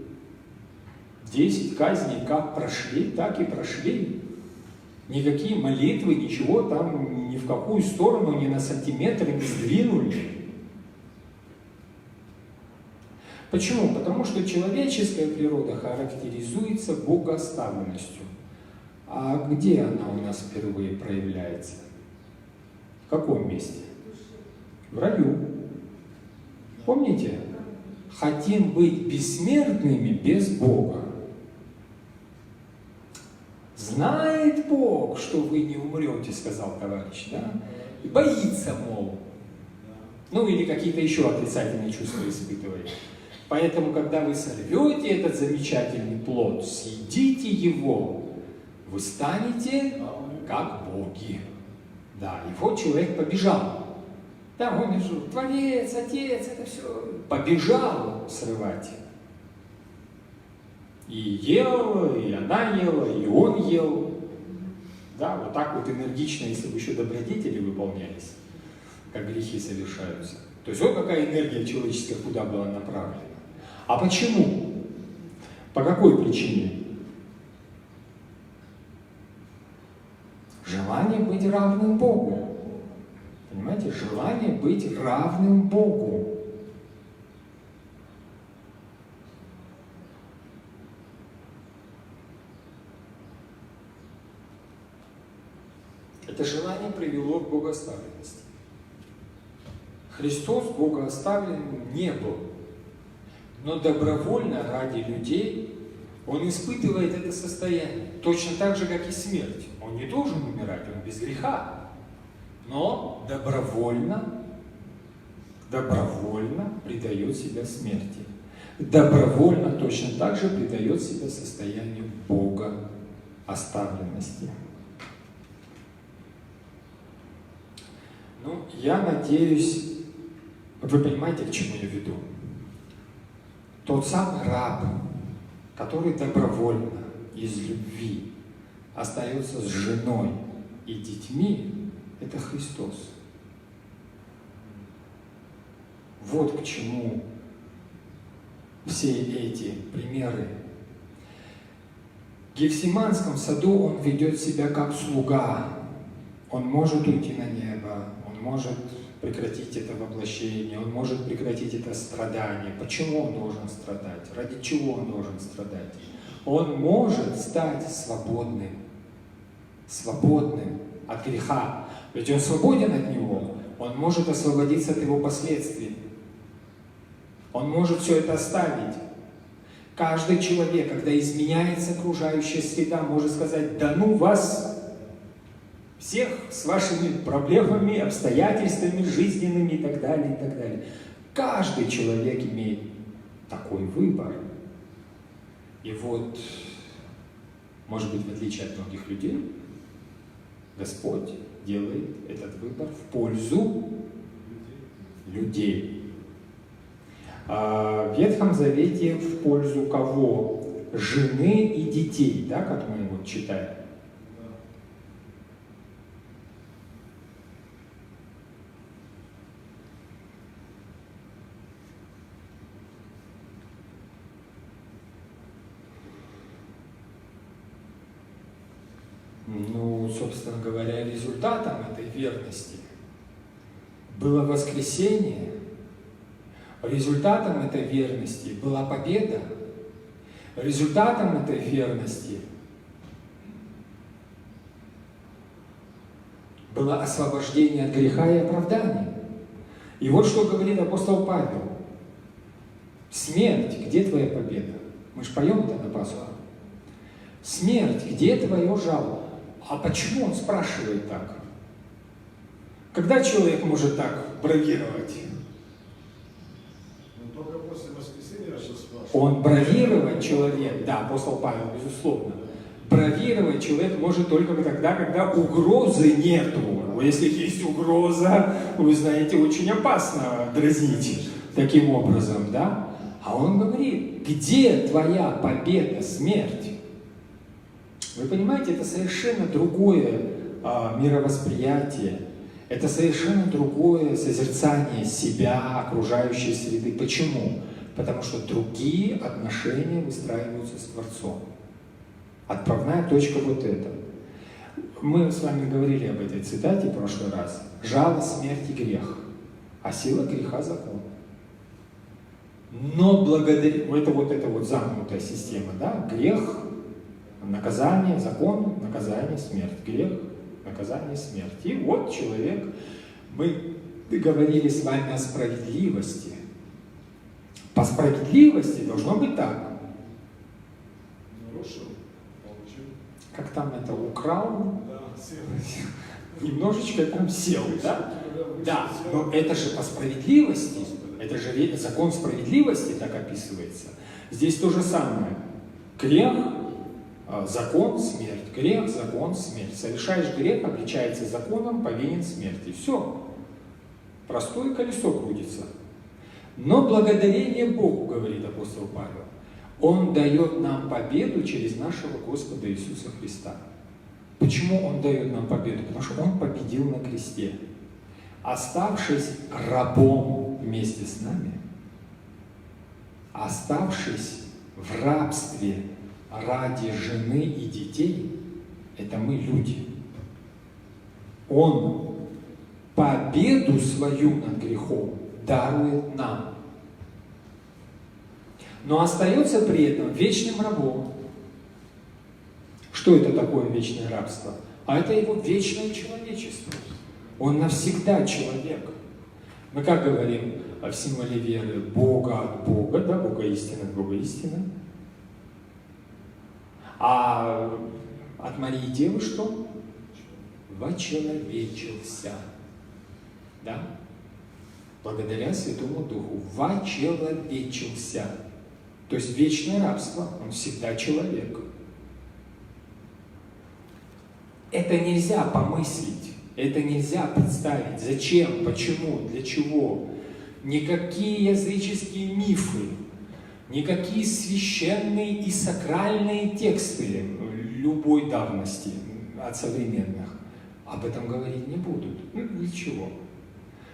10 казней как прошли, так и прошли. Никакие молитвы, ничего там ни в какую сторону, ни на сантиметр не сдвинули. Почему? Потому что человеческая природа характеризуется богооставленностью. А где она у нас впервые проявляется? В каком месте? В раю. Помните? Хотим быть бессмертными без Бога. Знает Бог, что вы не умрете, сказал товарищ, да? И боится, мол. Ну или какие-то еще отрицательные чувства испытывает. Поэтому, когда вы сорвете этот замечательный плод, съедите его, вы станете как боги. Да, и вот человек побежал. Там он же творец, отец, это все. Побежал срывать. И ел, и она ела, и он ел. Да, вот так вот энергично, если бы еще добродетели выполнялись, как грехи совершаются. То есть вот какая энергия человеческая куда была направлена. А почему? По какой причине? Желание быть равным Богу. Понимаете? Желание быть равным Богу. Это желание привело к богооставленности. Христос богооставленным не был. Но добровольно ради людей Он испытывает это состояние. Точно так же, как и смерть. Он не должен умирать, Он без греха. Но добровольно предает себя смерти. Добровольно точно так же предает себя состоянию Бога оставленности. Я надеюсь, вы понимаете, к чему я веду. Тот самый раб, который добровольно, из любви, остается с женой и детьми, это Христос. Вот к чему все эти примеры. В Гефсиманском саду он ведет себя как слуга. Он может уйти на небо, он может прекратить это воплощение, он может прекратить это страдание. Почему он должен страдать? Ради чего он должен страдать? Он может стать свободным от греха. Ведь он свободен от него, он может освободиться от его последствий. Он может все это оставить. Каждый человек, когда изменяется окружающая среда, может сказать: да ну вас всех с вашими проблемами, обстоятельствами жизненными и так далее, и так далее. Каждый человек имеет такой выбор. И вот, может быть, в отличие от многих людей, Господь делает этот выбор в пользу людей. А в Ветхом Завете в пользу кого? Жены и детей, да, как мы вот читаем. Ну, собственно говоря, результатом этой верности было воскресение. Результатом этой верности была победа. Результатом этой верности было освобождение от греха и оправдание. И вот что говорит апостол Павел. Смерть, где твоя победа? Мы же поем это на Пасху. Смерть, где твое жало? А почему он спрашивает так? Когда человек может так бравировать?
Только после воскресения сейчас спрашивают.
Он бравировать человек, да, апостол Павел, безусловно. Бравировать человек может только тогда, когда угрозы нету. Если есть угроза, вы знаете, очень опасно дразнить таким образом, да? А он говорит: где твоя победа, смерть? Вы понимаете, это совершенно другое мировосприятие, это совершенно другое созерцание себя, окружающей среды. Почему? Потому что другие отношения выстраиваются с Творцом. Отправная точка вот эта. Мы с вами говорили об этой цитате в прошлый раз. Жало, смерть и грех, а сила греха — закон. Но благодаря... Это вот замкнутая система, да? Грех, наказание, закон, наказание, смерть. Грех, наказание, смерть. И вот человек... Мы говорили с вами о справедливости. По справедливости должно быть так.
Нарушил, получил.
Как там это, украл,
Да, сел.
немножечко там сел, да? Да, но это же по справедливости. Это же закон справедливости так описывается. Здесь то же самое. Грех, закон, смерть. Грех, закон, смерть. Совершаешь грех, обличается законом, повинен смерти. Все. Простое колесо крутится. Но благодарение Богу, говорит апостол Павел, Он дает нам победу через нашего Господа Иисуса Христа. Почему Он дает нам победу? Потому что Он победил на кресте. Оставшись рабом вместе с нами, оставшись в рабстве ради жены и детей, это мы люди. Он победу свою над грехом дарует нам. Но остается при этом вечным рабом. Что это такое вечное рабство? А это его вечное человечество. Он навсегда человек. Мы как говорим в символе веры? Бога от Бога, да, Бога истина от Бога истина. А от Марии Девы что? Вочеловечился. Да? Благодаря Святому Духу. Вочеловечился. То есть вечное рабство. Он всегда человек. Это нельзя помыслить. Это нельзя представить. Зачем, почему, для чего. Никакие языческие мифы, никакие священные и сакральные тексты любой давности от современных об этом говорить не будут. Ну, для чего?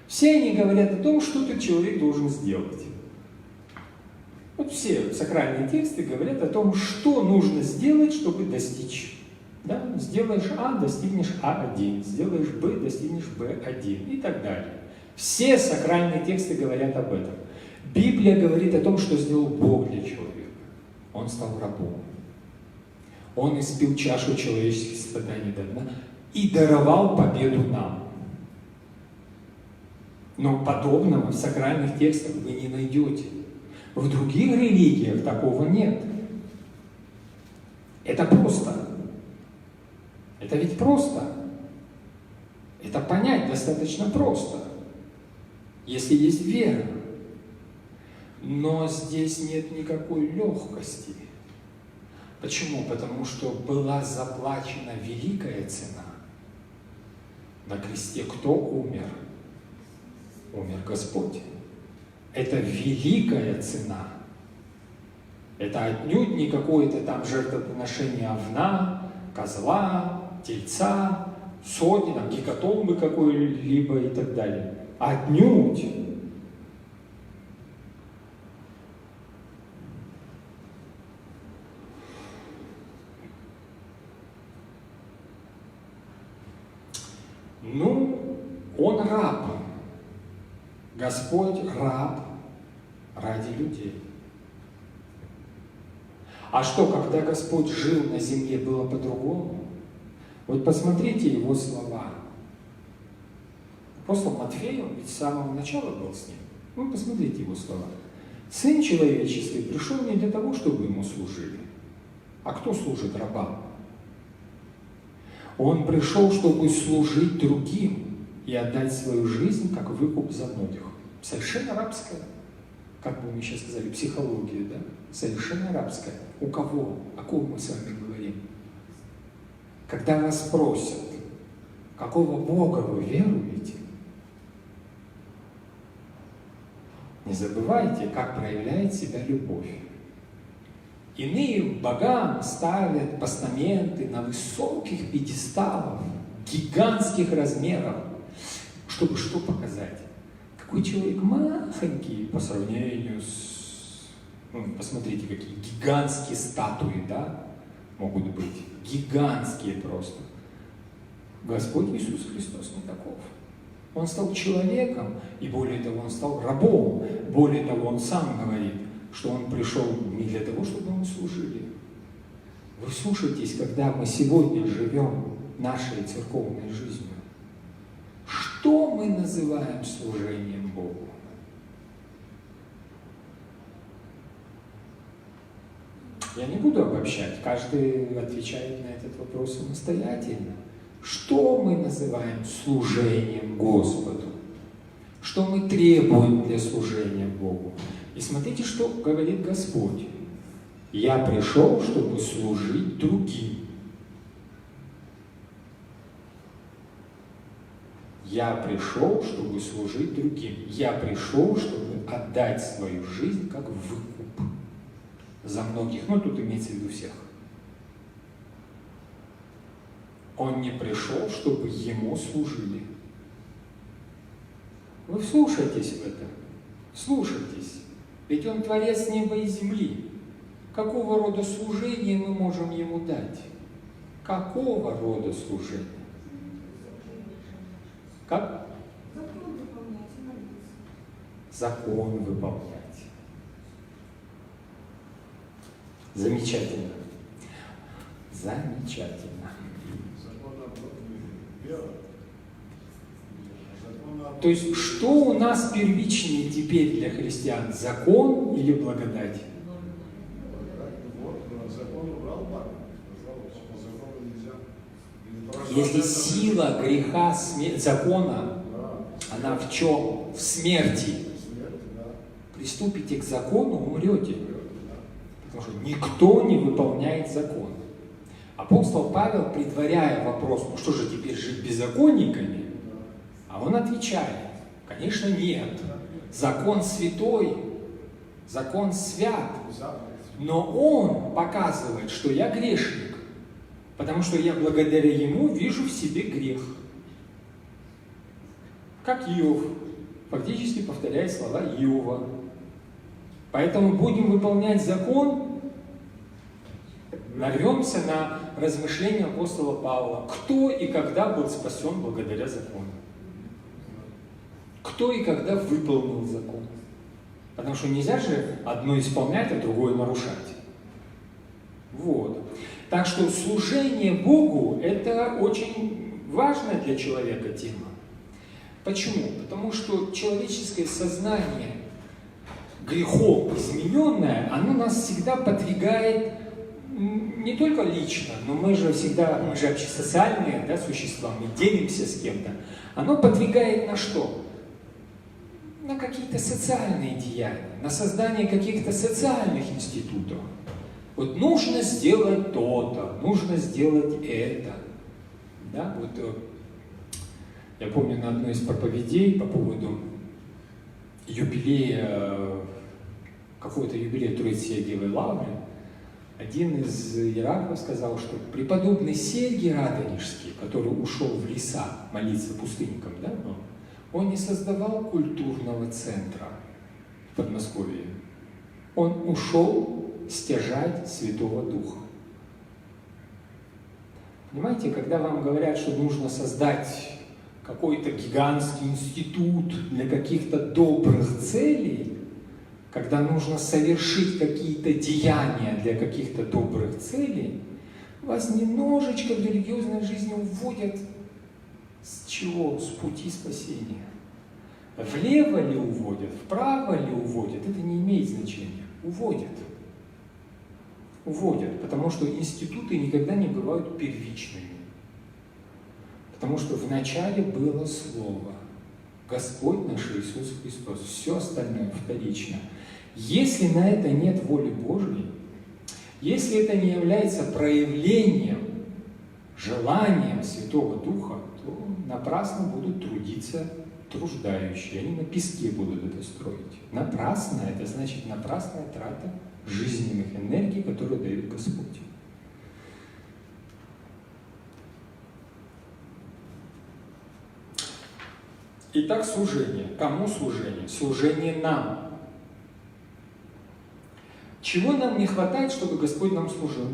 Все они говорят о том, что этот человек должен сделать. Вот все сакральные тексты говорят о том, что нужно сделать, чтобы достичь. Да? Сделаешь А, достигнешь А1, сделаешь Б, достигнешь Б1 и так далее. Все сакральные тексты говорят об этом. Библия говорит о том, что сделал Бог для человека. Он стал рабом. Он испил чашу человеческих страданий до дна и даровал победу нам. Но подобного в сакральных текстах вы не найдете. В других религиях такого нет. Это просто. Это ведь просто. Это понять достаточно просто. Если есть вера. Но здесь нет никакой легкости. Почему? Потому что была заплачена великая цена. На кресте кто умер? Умер Господь. Это великая цена. Это отнюдь не какое-то там жертвоприношение овна, козла, тельца, сотни, там, гекатомбы какой-либо и так далее. Отнюдь. Ну, он раб. Господь раб ради людей. А что, когда Господь жил на земле, было по-другому? Вот посмотрите его слова. Апостол Матфей, он ведь с самого начала был с ним. Ну, посмотрите его слова. Сын человеческий пришел не для того, чтобы ему служили. А кто служит рабам? Он пришел, чтобы служить другим и отдать свою жизнь как выкуп за многих. Совершенно рабская, как бы мы сейчас сказали, психология, да? Совершенно рабская. У кого? О ком мы с вами говорим? Когда вас спросят, какого Бога вы веруете, не забывайте, как проявляет себя любовь. Иные богам ставят постаменты на высоких пьедесталах, гигантских размеров, чтобы что показать? Какой человек маленький по сравнению с... Ну, посмотрите, какие гигантские статуи, да, могут быть. Гигантские просто. Господь Иисус Христос не таков. Он стал человеком, и более того, он стал рабом. Более того, он сам говорит, что он пришел не для того, чтобы ему служили. Вы слушайтесь, когда мы сегодня живем нашей церковной жизнью. Что мы называем служением Богу? Я не буду обобщать, каждый отвечает на этот вопрос самостоятельно. Что мы называем служением Господу? Что мы требуем для служения Богу? И смотрите, что говорит Господь. Я пришел, чтобы служить другим. Я пришел, чтобы служить другим. Я пришел, чтобы отдать свою жизнь как выкуп за многих. Ну, тут имеется в виду всех. Он не пришел, чтобы ему служили. Вы вслушайтесь в это. Вслушайтесь. Ведь он творец неба и земли. Какого рода служение мы можем ему дать? Какого рода служение? Как?
Закон выполнять и молиться.
Закон выполнять. Замечательно. Замечательно. То есть, что у нас первичнее теперь для христиан? Закон или благодать? Если сила греха, закона, она в чем? В смерти. Приступите к закону, умрете. Потому что никто не выполняет закон. Апостол Павел, предваряя вопрос, ну что же теперь жить беззаконниками, а он отвечает, конечно нет, закон святой, закон свят, но он показывает, что я грешник, потому что я благодаря ему вижу в себе грех. Как Иов, фактически повторяет слова Иова. Поэтому будем выполнять закон, нарвемся на размышления апостола Павла. Кто и когда был спасен благодаря закону? Кто и когда выполнил закон? Потому что нельзя же одно исполнять, а другое нарушать. Вот. Так что служение Богу – это очень важная для человека тема. Почему? Потому что человеческое сознание, грехом измененное, оно нас всегда подвигает, не только лично, но мы же социальные, да, существа, мы делимся с кем-то. Оно подвигает на что? На какие-то социальные деяния, на создание каких-то социальных институтов. Вот нужно сделать то-то, нужно сделать это. Да? Вот, я помню на одной из проповедей по поводу юбилея, какого-то юбилея Троицы-Девы Лавры, один из иерархов сказал, что преподобный Сергий Радонежский, который ушел в леса молиться пустынникам, да, он не создавал культурного центра в Подмосковье. Он ушел стяжать Святого Духа. Понимаете, когда вам говорят, что нужно создать какой-то гигантский институт для каких-то добрых целей, когда нужно совершить какие-то деяния для каких-то добрых целей, вас немножечко в религиозной жизни уводят с чего? С пути спасения. Влево ли уводят, вправо ли уводят, это не имеет значения. Уводят. Уводят, потому что институты никогда не бывают первичными. Потому что вначале было Слово. Господь наш Иисус Христос. Все остальное вторично. Если на это нет воли Божьей, если это не является проявлением, желанием Святого Духа, то напрасно будут трудиться труждающие. Они на песке будут это строить. Напрасно, это значит напрасная трата жизненных энергий, которые дает Господь. Итак, служение. Кому служение? Служение нам. Чего нам не хватает, чтобы Господь нам служил?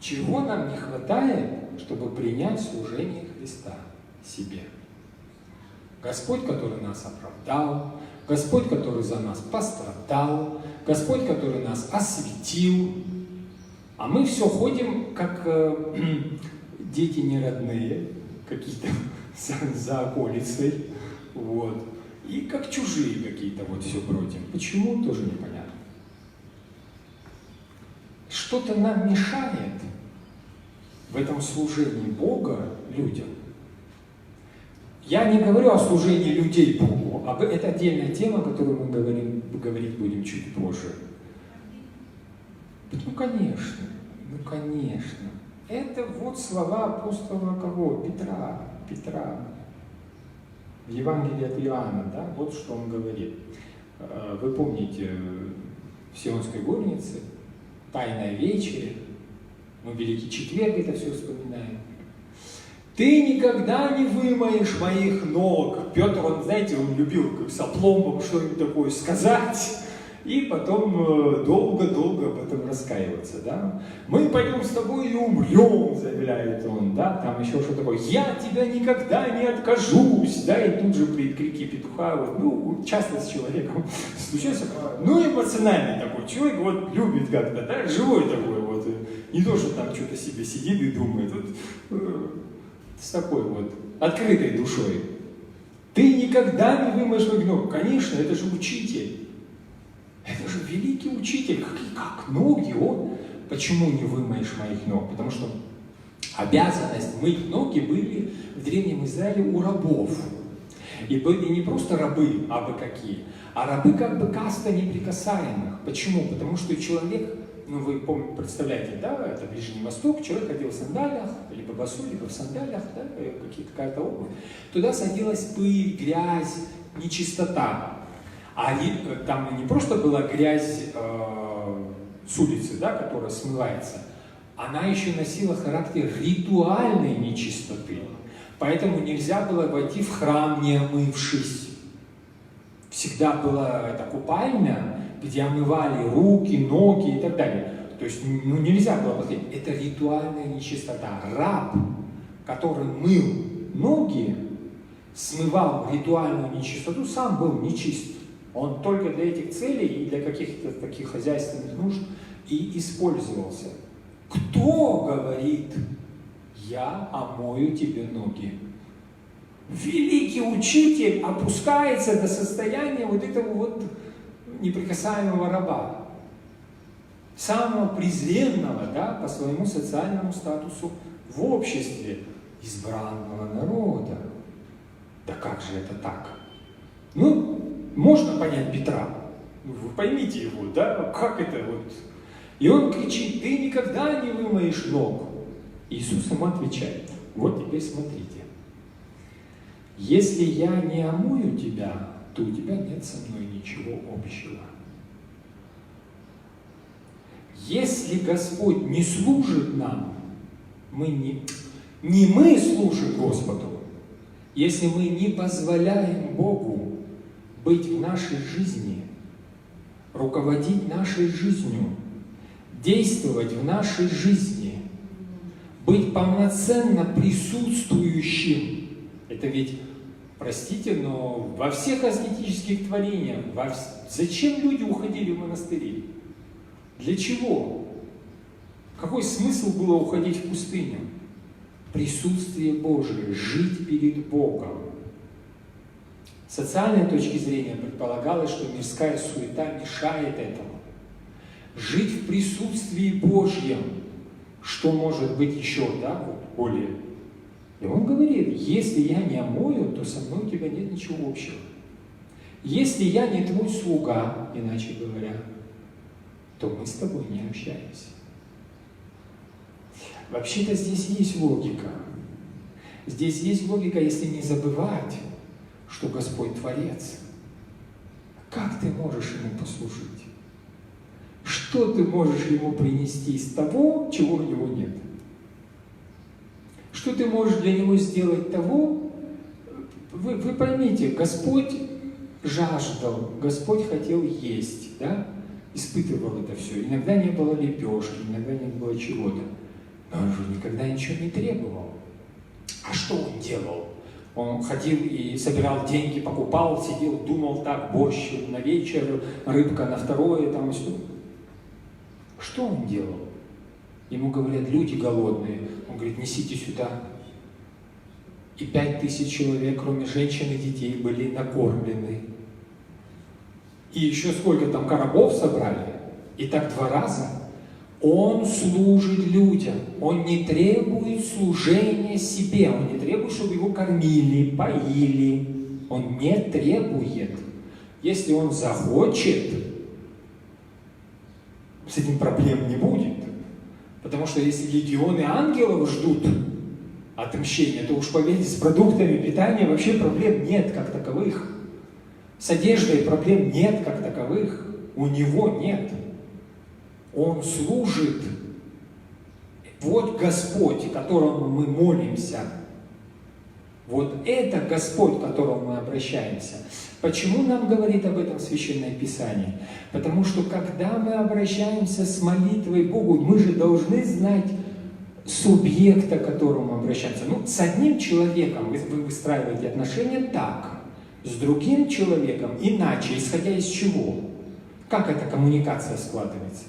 Чего нам не хватает, чтобы принять служение Христа себе? Господь, который нас оправдал, Господь, который за нас пострадал, Господь, который нас осветил. А мы все ходим, как дети неродные, какие-то за околицей, вот. И как чужие какие-то вот все бродим. Почему, тоже непонятно. Что-то нам мешает в этом служении Бога людям. Я не говорю о служении людей Богу, это отдельная тема, о которой мы говорить будем чуть позже. Ну, конечно, ну, конечно. Это вот слова апостола кого? Петра. В Евангелии от Иоанна, да, вот что он говорит. Вы помните, в Сионской горнице, Тайная вечеря, мы Великий Четверг это все вспоминаем. Ты никогда не вымоешь моих ног. Петр, он, знаете, он любил как с опломбом что-нибудь такое сказать, и потом долго-долго об этом раскаиваться, да. Мы пойдем с тобой и умрем, заявляет он, да, там еще что такое. Я тебя никогда не откажусь, да, и тут же при крике петуха, вот, ну, часто с человеком случается, ну, эмоциональный такой человек, вот, любит как-то, да, живой такой, вот, не то, что там что-то себе сидит и думает, вот, с такой вот открытой душой. Ты никогда не вымоешь моих ног. Конечно, это же учитель. Это же великий учитель. Как ноги он? Почему не вымоешь моих ног? Потому что обязанность мыть ноги были в Древнем Израиле у рабов. И были не просто рабы, абы какие, а рабы как бы каста неприкасаемых. Почему? Потому что человек, ну вы представляете, да, это Ближний Восток, человек ходил в сандалиях, либо босой, либо в сандалиях, да, какая-то обувь. Туда садилась пыль, грязь, нечистота. А там не просто была грязь с улицы, да, которая смывается, она еще носила характер ритуальной нечистоты. Поэтому нельзя было войти в храм, не омывшись. Всегда была эта купальня, где омывали руки, ноги и так далее. То есть ну, нельзя было подходить. Это ритуальная нечистота. Раб, который мыл ноги, смывал ритуальную нечистоту, сам был нечист. Он только для этих целей и для каких-то таких хозяйственных нужд и использовался. Кто говорит: я омою тебе ноги? Великий учитель опускается до состояния вот этого вот неприкасаемого раба, самого презренного, да, по своему социальному статусу в обществе избранного народа. Да как же это так? Ну, можно понять Петра, вы поймите его, да, как это вот. И он кричит: ты никогда не вымоешь ног. Иисус ему отвечает: вот теперь смотрите. Если я не омою тебя, то у тебя нет со мной ничего общего. Если Господь не служит нам, не мы служим Господу. Если мы не позволяем Богу быть в нашей жизни, руководить нашей жизнью, действовать в нашей жизни, быть полноценно присутствующим. Это ведь, простите, но во всех аскетических творениях, зачем люди уходили в монастыри? Для чего? Какой смысл было уходить в пустыню? Присутствие Божие, жить перед Богом. С социальной точки зрения предполагалось, что мирская суета мешает этому. Жить в присутствии Божьем. Что может быть еще, да, вот, более? И он говорит: если я не омою, то со мной у тебя нет ничего общего. Если я не твой слуга, иначе говоря, то мы с тобой не общаемся. Вообще-то здесь есть логика. Здесь есть логика, если не забывать, что Господь Творец. Как ты можешь Ему послужить? Что ты можешь Ему принести из того, чего у Него нет? Что ты можешь для Него сделать того? Вы поймите, Господь жаждал, Господь хотел есть, да? Испытывал это все. Иногда не было лепешки, иногда не было чего-то. Но он же никогда ничего не требовал. А что он делал? Он ходил и собирал деньги, покупал, сидел, думал так: борщ на вечер, рыбка на второе, там и что. Что он делал? Ему говорят: люди голодные. Он говорит: несите сюда. И 5000 человек, кроме женщин и детей, были накормлены. И еще сколько там коробов собрали. И так 2 раза. Он служит людям. Он не требует служения себе. Он не требует, чтобы его кормили, поили. Он не требует. Если он захочет, с этим проблем не будет. Потому что если легионы ангелов ждут отмщения, то уж поверьте, с продуктами питания вообще проблем нет как таковых. С одеждой проблем нет как таковых. У него нет. Он служит. Вот Господь, которому мы молимся. Вот это Господь, к которому мы обращаемся. Почему нам говорит об этом Священное Писание? Потому что когда мы обращаемся с молитвой к Богу, мы же должны знать субъекта, к которому мы обращаемся. Ну, с одним человеком вы выстраиваете отношения так, с другим человеком иначе, исходя из чего? Как эта коммуникация складывается?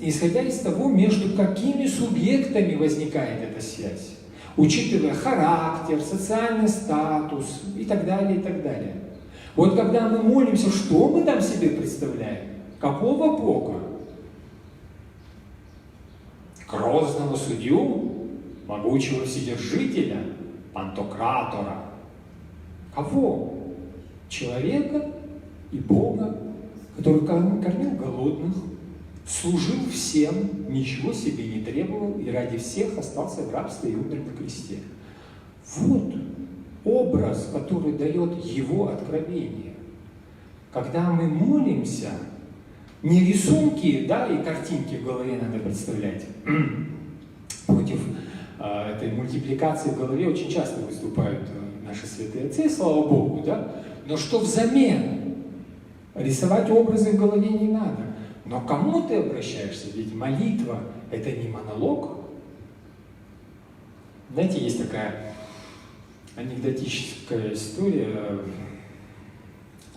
Исходя из того, между какими субъектами возникает эта связь, учитывая характер, социальный статус и так далее, и так далее. Вот когда мы молимся, что мы там себе представляем? Какого Бога? Грозного судью, могучего вседержителя, пантократора. Кого? Человека и Бога, который кормил голодных, служил всем, ничего себе не требовал и ради всех остался в рабстве и умер на кресте. Вот образ, который дает его откровение. Когда мы молимся, не рисунки, да, и картинки в голове надо представлять. Против этой мультипликации в голове очень часто выступают наши святые отцы, слава Богу, да? Но что взамен? Рисовать образы в голове не надо. Но к кому ты обращаешься? Ведь молитва – это не монолог. Знаете, есть такая анекдотическая история.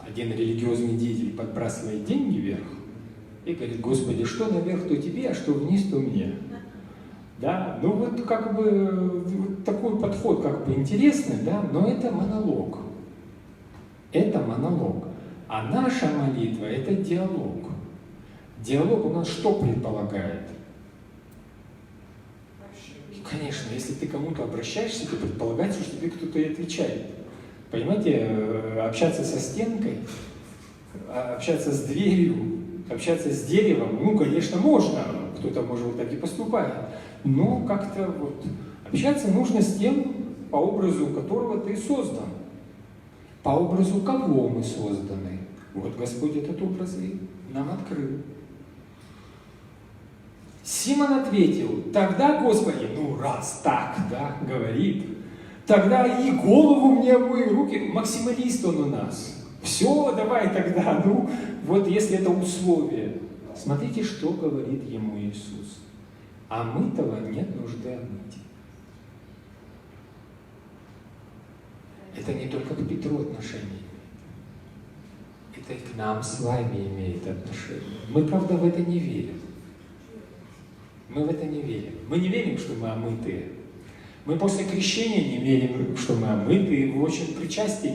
Один религиозный деятель подбрасывает деньги вверх и говорит: Господи, что наверх, то тебе, а что вниз, то мне. Да? Ну вот как бы вот такой подход как бы интересный, да? Но это монолог. Это монолог. А наша молитва – это диалог. Диалог у нас что предполагает? Конечно, если ты кому-то обращаешься, то предполагается, что тебе кто-то и отвечает. Понимаете, общаться со стенкой, общаться с дверью, общаться с деревом, ну, конечно, можно, кто-то, может, вот так и поступает, но как-то вот общаться нужно с тем, по образу которого ты создан. По образу кого мы созданы? Вот Господь этот образ и нам открыл. Симон ответил: тогда, Господи, ну раз так, да, говорит, тогда и голову мне обои руки. Максималист он у нас. Все, давай тогда, ну, вот если это условие. Смотрите, что говорит ему Иисус. А мытого нет нужды омыть. Это не только к Петру отношение имеет. Это и к нам с вами имеет отношение. Мы, правда, в это не верим. Мы в это не верим. Мы не верим, что мы омытые. Мы после крещения не верим, что мы омытые. Мы очень в причастии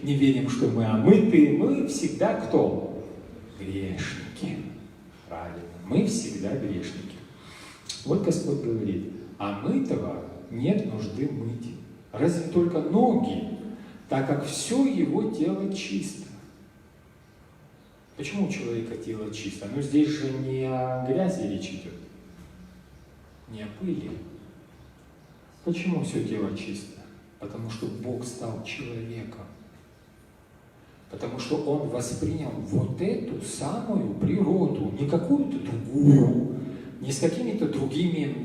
не верим, что мы омытые. Мы всегда кто? Грешники. Правильно. Мы всегда грешники. Вот Господь говорит: омытого нет нужды мыть. Разве только ноги, так как все его тело чисто. Почему у человека тело чисто? Ну здесь же не о грязи речь идет. Не о пыли. Почему все тело чисто? Потому что Бог стал человеком. Потому что Он воспринял вот эту самую природу, не какую-то другую, не с какими-то другими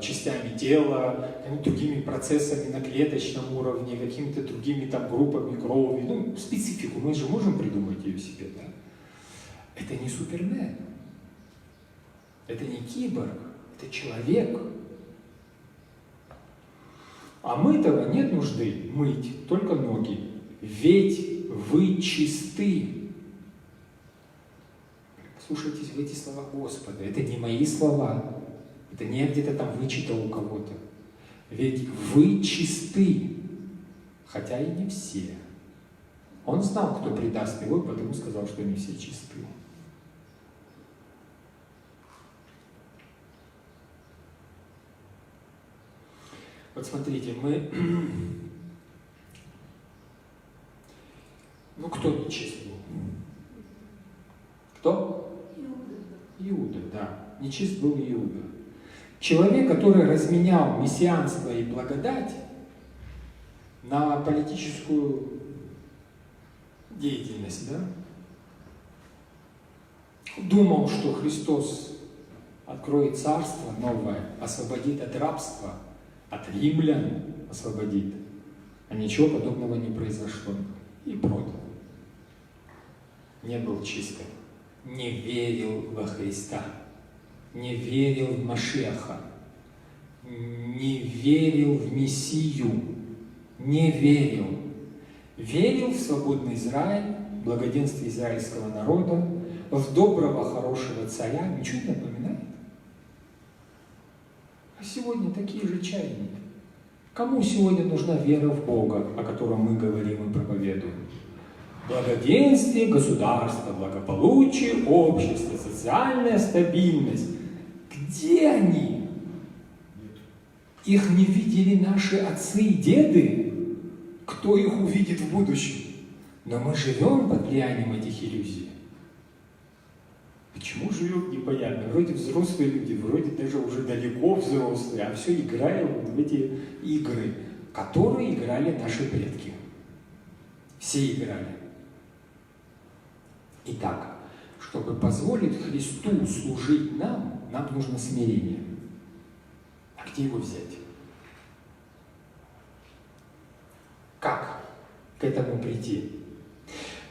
частями тела, другими процессами на клеточном уровне, какими-то другими там группами крови. Ну, специфику мы же можем придумать ее себе, да? Это не Супермен. Это не киборг. Это человек. А мытого нет нужды мыть, только ноги. Ведь вы чисты. Слушайтесь в эти слова Господа. Это не мои слова. Это не я где-то там вычитал у кого-то. Ведь вы чисты. Хотя и не все. Он знал, кто предаст его, и потому сказал, что не все чисты. Вот смотрите, мы... Ну, кто нечист был? Кто? Иуда, да. Нечист был Иуда. Человек, который разменял мессианство и благодать на политическую деятельность, да? Думал, что Христос откроет царство новое, освободит от рабства, от римлян освободит. А ничего подобного не произошло. И продал. Не был чистым. Не верил во Христа. Не верил в Машиаха. Не верил в Мессию. Не верил. Верил в свободный Израиль, благоденствие израильского народа, в доброго, хорошего царя. Ничего не напоминает? А сегодня такие же чаяния. Кому сегодня нужна вера в Бога, о котором мы говорим и проповедуем? Благоденствие, государство, благополучие, общество, социальная стабильность. Где они? Их не видели наши отцы и деды? кто их увидит в будущем? Но мы живем под влиянием этих иллюзий. Почему живем, непонятно. Вроде взрослые люди, вроде даже уже далеко взрослые, а все играем в эти игры, которые играли наши предки. Все играли. Итак, чтобы позволить Христу служить нам, нам нужно смирение. А где его взять? Как к этому прийти?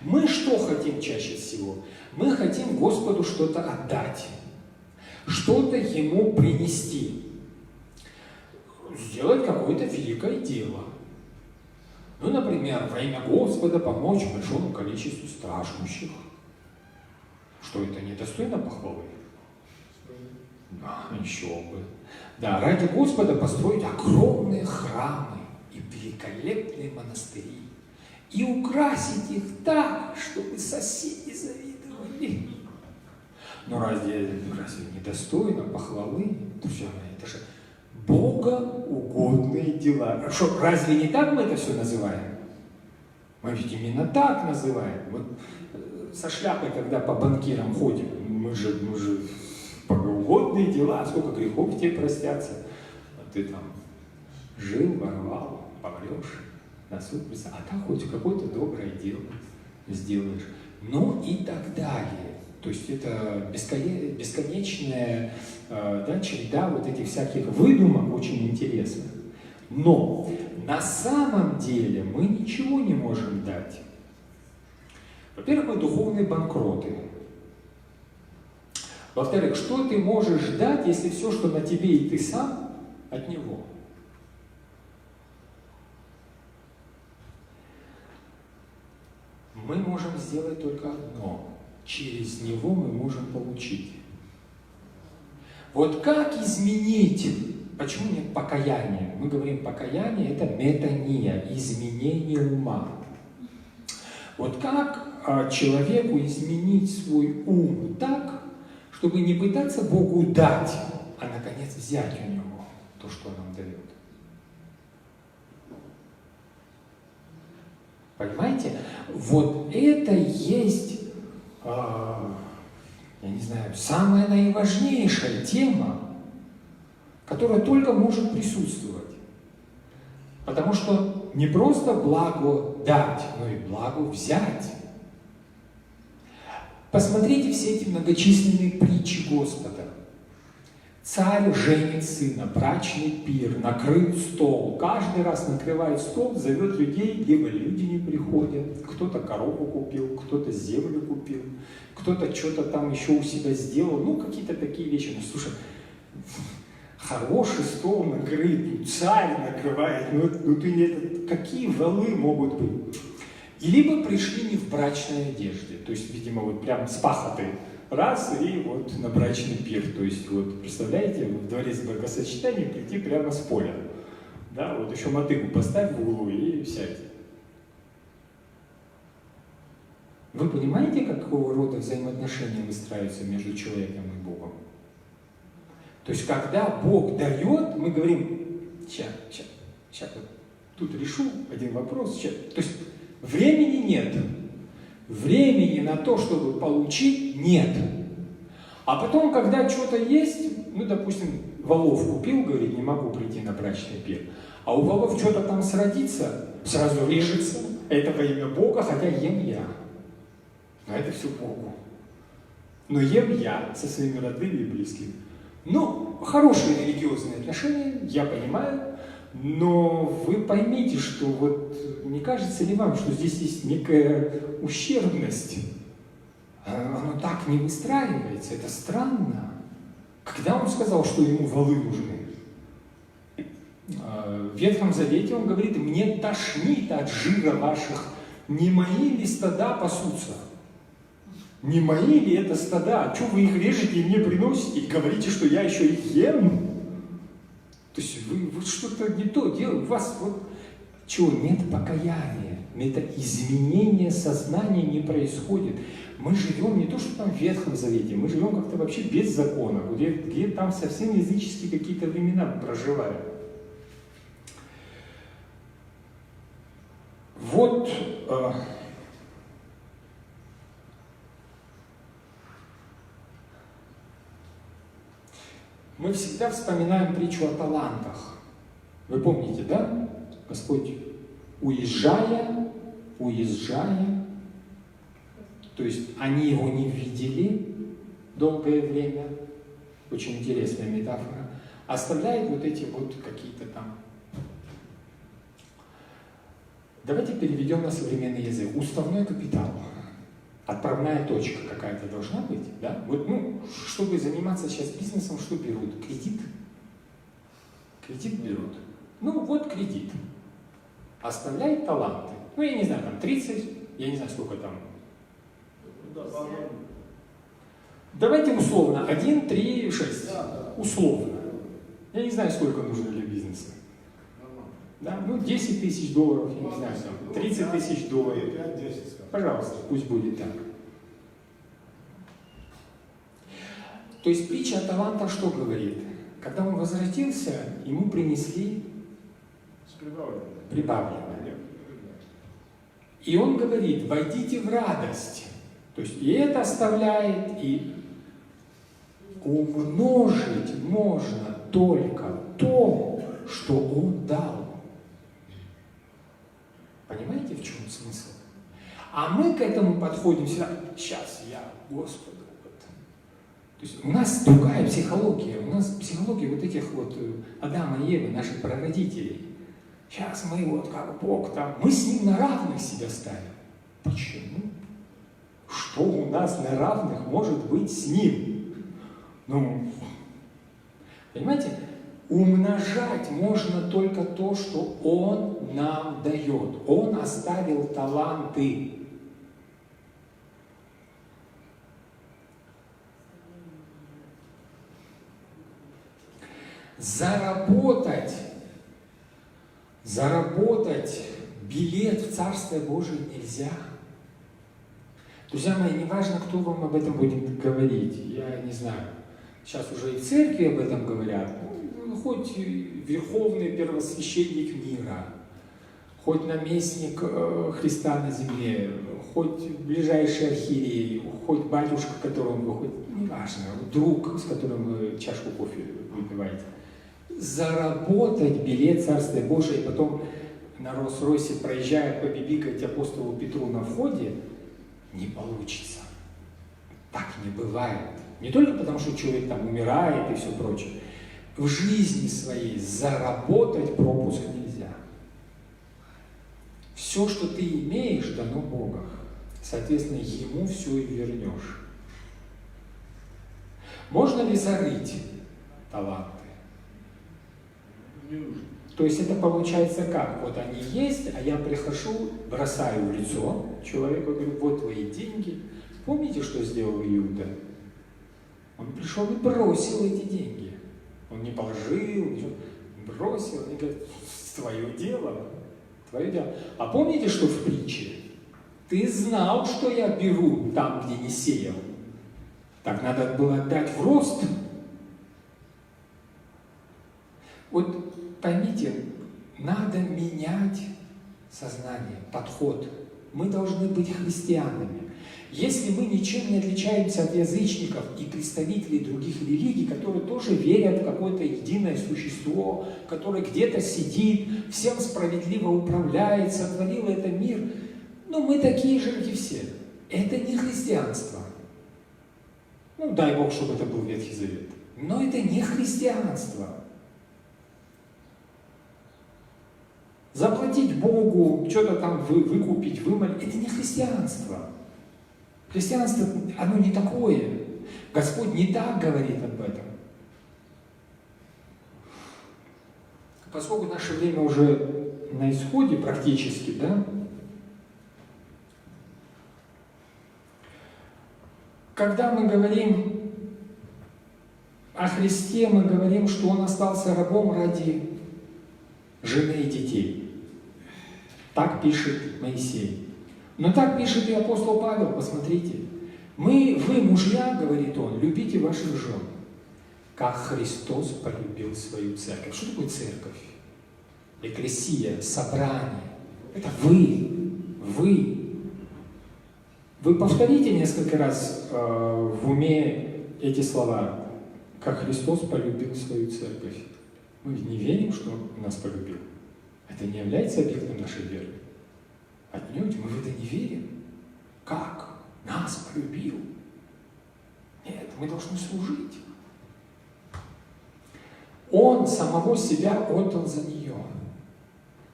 Мы что хотим чаще всего? Мы хотим Господу что-то отдать, что-то Ему принести, сделать какое-то великое дело. Ну, например, во имя Господа помочь большому количеству страждущих. Что это недостойно похвалы? Да, еще бы. Да, ради Господа построить огромные храмы и великолепные монастыри. И украсить их так, чтобы соседи завидовали. Но разве недостойно похвалы? Друзья мои, это же богоугодные дела. Что, разве не так мы это все называем? Мы ведь именно так называем. Вот со шляпой, когда по банкирам ходим, мы же богоугодные дела, сколько грехов тебе простятся. А ты там жил, воровал, помрешь. На суд, а так хоть какое-то доброе дело сделаешь. Ну и так далее. То есть это бесконечная череда вот этих всяких выдумок очень интересных. Но на самом деле мы ничего не можем дать. Во-первых, мы духовные банкроты. Во-вторых, что ты можешь дать, если все, что на тебе и ты сам, от Него? Мы можем сделать только одно. Через Него мы можем получить. Вот как изменить? Почему нет покаяния? Мы говорим, покаяние – это метания, изменение ума. Вот как человеку изменить свой ум так, чтобы не пытаться Богу дать, а наконец взять у Него то, что Он нам дает? Понимаете? Вот это есть, я не знаю, самая наиважнейшая тема, которая только может присутствовать. Потому что не просто благо дать, но и благо взять. Посмотрите все эти многочисленные притчи Господа. Царь женит сына, брачный пир, накрыт стол. Каждый раз накрывает стол, зовет людей, либо люди не приходят. Кто-то корову купил, кто-то землю купил, кто-то что-то там еще у себя сделал. Ну, какие-то такие вещи. Ну, слушай, хороший стол накрыт, царь накрывает. Какие валы могут быть? И либо пришли не в брачной одежде. То есть, видимо, вот прям с пахоты. Раз, и вот на брачный пир. То есть, вот, представляете, в дворец бракосочетания прийти прямо с поля. Да, вот еще мотыгу поставь в углу и сядь. Вы понимаете, какого рода взаимоотношения выстраиваются между человеком и Богом? То есть, когда Бог дает, мы говорим, сейчас вот тут решу один вопрос. Ща. То есть, времени нет. Времени на то, чтобы получить, нет. А потом, когда что-то есть, ну, допустим, волов купил, говорит, не могу прийти на брачный пир, а у волов что-то там сродится, сразу режется, это во имя Бога, хотя ем я. Но это все Богу. Но ем я со своими родными и близкими. Ну, хорошие религиозные отношения, я понимаю, но вы поймите, что вот не кажется ли вам, что здесь есть некая ущербность? Оно так не выстраивается, это странно. Когда он сказал, что ему валы нужны? В Ветхом Завете он говорит, мне тошнит от жира ваших, не мои ли стада пасутся? Не мои ли это стада? А что вы их режете и мне приносите? И говорите, что я еще их ем? То есть вы что-то не то делаете. У вас вот чего? Нет покаяния. Это изменение сознания не происходит. Мы живем не то, что там в Ветхом Завете, мы живем как-то вообще без закона, где там совсем языческие какие-то времена проживают. вот, мы всегда вспоминаем притчу о талантах. Вы помните, да? Господь, уезжая, то есть они его не видели долгое время, очень интересная метафора, оставляет вот эти вот какие-то там. Давайте переведем на современный язык. Уставной капитал. Отправная точка какая-то должна быть, да? Вот, чтобы заниматься сейчас бизнесом, что берут? Кредит? Кредит берут. Вот кредит. Оставляет таланты. Я не знаю, там 30, я не знаю, сколько там. Давайте условно, 1, 3, 6. Условно. Я не знаю, сколько нужно для бизнеса. Да? 10 тысяч долларов, я не знаю, там, 30 тысяч долларов. Пожалуйста, пусть будет так. То есть притча о талантах что говорит? Когда он возвратился, ему принесли прибавленное. И он говорит, войдите в радость. То есть и это оставляет, и умножить можно только то, что он дал. Понимаете, в чем смысл? А мы к этому подходим всегда, сейчас я Господу. То есть у нас другая психология, у нас психология вот этих вот Адама и Евы, наших прародителей. Сейчас мы вот как Бог там, мы с ним на равных себя ставим. Почему? Что у нас на равных может быть с ним? Понимаете? Умножать можно только то, что Он нам дает. Он оставил таланты. Заработать билет в Царствие Божие нельзя. Друзья мои, не важно, кто вам об этом будет говорить. Я не знаю. Сейчас уже и в церкви об этом говорят. Хоть верховный первосвященник мира, хоть наместник Христа на земле, хоть ближайший архиерей, хоть батюшка, которому вы хоть, неважно, друг, с которым вы чашку кофе выпиваете. Заработать билет Царствия Божия и потом на Роллс-Ройсе, проезжая, побибикать апостолу Петру на входе, не получится. Так не бывает. Не только потому, что человек там умирает и все прочее. В жизни своей заработать пропуск нельзя. Все, что ты имеешь, дано Богом. Соответственно, Ему все и вернешь. Можно ли зарыть таланты? То есть это получается как? Вот они есть, а я прихожу, бросаю в лицо человеку, говорю, вот твои деньги. Помните, что сделал Иуда? Он пришел и бросил эти деньги. Он не положил, ничего, бросил, и говорит, твое дело, твое дело. А помните, что в притче? Ты знал, что я беру там, где не сеял. Так надо было отдать в рост. Вот поймите, надо менять сознание, подход. Мы должны быть христианами. Если мы ничем не отличаемся от язычников и представителей других религий, которые тоже верят в какое-то единое существо, которое где-то сидит, всем справедливо управляет, сотворил этот мир, мы такие же, как и все. Это не христианство. Дай Бог, чтобы это был Ветхий Завет. Но это не христианство. Заплатить Богу, что-то там выкупить, вымолить, это не христианство. Христианство, оно не такое. Господь не так говорит об этом. Поскольку наше время уже на исходе практически, да? Когда мы говорим о Христе, мы говорим, что Он остался рабом ради жены и детей. Так пишет Моисей. Но так пишет и апостол Павел, посмотрите. Вы, мужья, говорит он, любите ваших жен, как Христос полюбил свою церковь. Что такое церковь? Экклесия, собрание. Это вы. Вы повторите несколько раз в уме эти слова, как Христос полюбил свою церковь. Мы не верим, что Он нас полюбил. Это не является объектом нашей веры. Отнюдь, мы в это не верим. Как? Нас полюбил. Нет, мы должны служить. Он самого себя отдал за нее,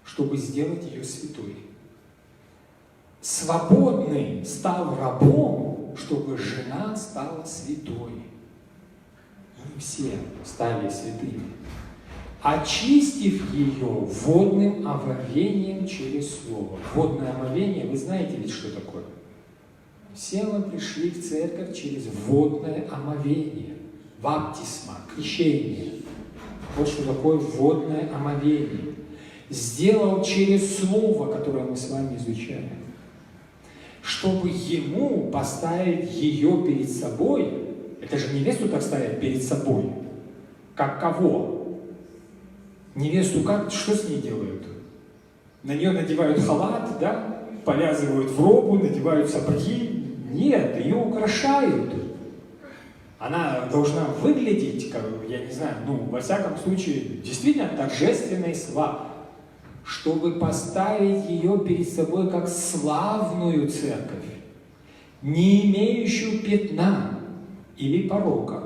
чтобы сделать ее святой. Свободный стал рабом, чтобы жена стала святой. И все стали святыми, очистив ее водным омовением через слово. Водное омовение, вы знаете ведь, что такое? Все мы пришли в церковь через водное омовение, баптисма, крещение. Вот что такое водное омовение. Сделал через слово, которое мы с вами изучаем, чтобы ему поставить ее перед собой. Это же невесту так ставят перед собой. Как кого? Невесту как? Что с ней делают? На нее надевают халат, да? Повязывают в робу, надевают сапоги. Нет, ее украшают. Она должна выглядеть, как, я не знаю, во всяком случае, действительно торжественной славой, чтобы поставить ее перед собой как славную церковь, не имеющую пятна или порока.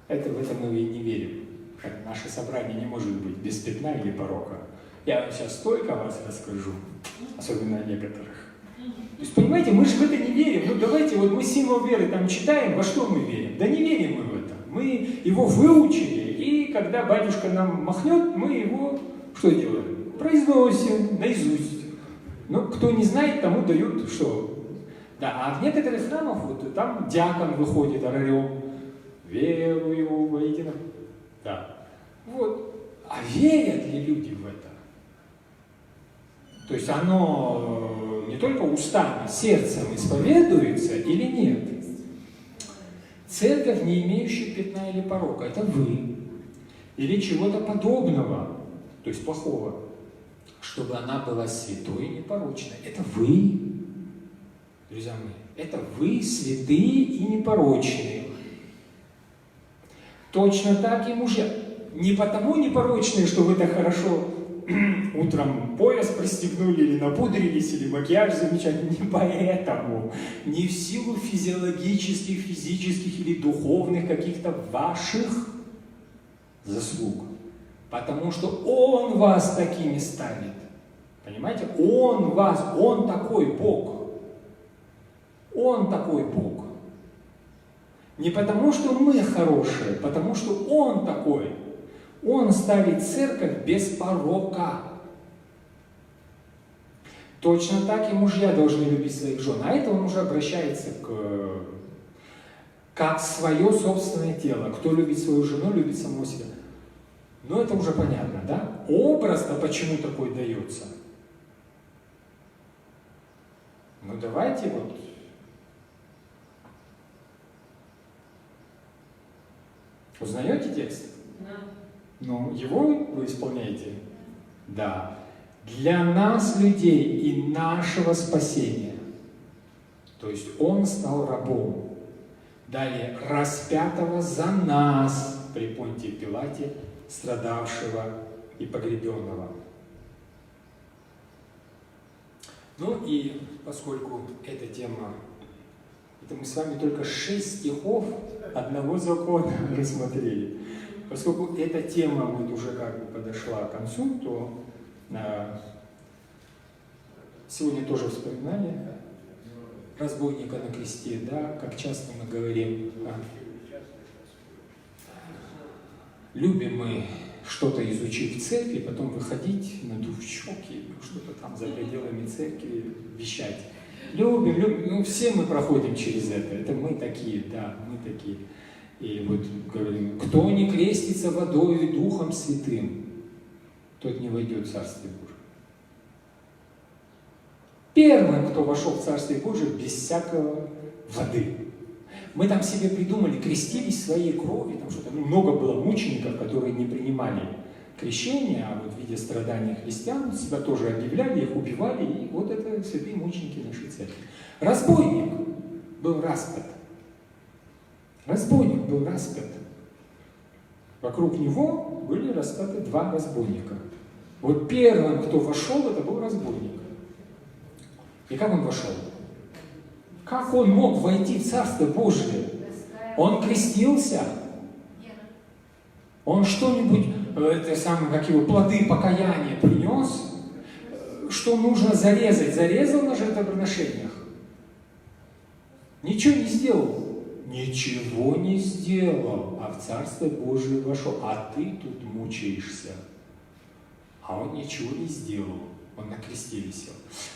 В это мы не верим. Наше собрание не может быть без пятна или порока. Я вам сейчас столько о вас расскажу, особенно о некоторых. То есть, понимаете, мы же в это не верим. Давайте, мы символ веры там читаем, во что мы верим? Да не верим мы в это. Мы его выучили, и когда батюшка нам махнет, мы его, что делаем? Произносим наизусть. Но кто не знает, тому дают что? Да, а в некоторых храмах, там диакон выходит орарем, верую воистину. Да. А верят ли люди в это? То есть оно не только устами, сердцем исповедуется или нет? Церковь, не имеющая пятна или порока, это вы. Или чего-то подобного, то есть плохого, чтобы она была святой и непорочной. Это вы, друзья мои. Это вы, святые и непорочные. Точно так и мужья. Не потому непорочные, что вы так хорошо утром пояс пристегнули, или напудрились, или макияж замечательный. Не поэтому. Не в силу физиологических, физических или духовных каких-то ваших заслуг. Потому что Он вас такими ставит. Понимаете? Он вас, Он такой Бог. Он такой Бог. Не потому, что мы хорошие, потому что Он такой. Он ставит церковь без порока. Точно так и мужья должны любить своих жен. А это он уже обращается как свое собственное тело. Кто любит свою жену, любит самого себя. Но это уже понятно, да? Образ-то почему такой дается? Давайте Узнаете текст? Да. Его вы исполняете? Да. Для нас, людей, и нашего спасения. То есть Он стал рабом. Далее, распятого за нас при Понтии Пилате, страдавшего и погребенного. И поскольку эта тема, это мы с вами только 6 стихов одного закона рассмотрели. Поскольку эта тема уже подошла к концу, то сегодня тоже вспоминали разбойника на кресте, да, как часто мы говорим. Любим мы что-то изучить в церкви, потом выходить, надув щеки, что-то там за пределами церкви вещать. Любим, все мы проходим через это. Это мы такие, да, мы такие. И говорим, кто не крестится водою и Духом Святым, тот не войдет в Царствие Божие. Первым, кто вошел в Царствие Божие, без всякого воды. Мы там себе придумали, крестились своей кровью, там что-то, много было мучеников, которые не принимали крещения, а вот в виде страдания христиан себя тоже объявляли, их убивали, и вот это святые мученики нашей церкви. Разбойник был распят. Разбойник был распят. Вокруг него были распяты 2 разбойника. Вот первым, кто вошел, это был разбойник. И как он вошел? Как он мог войти в Царство Божие? Он крестился? Он что-нибудь, это самое, как его, плоды покаяния принес? Что нужно зарезать? Зарезал на жертвоприношениях? Ничего не сделал. Ничего не сделал, а в Царство Божие вошел. А ты тут мучаешься. А он ничего не сделал. Он на кресте висел.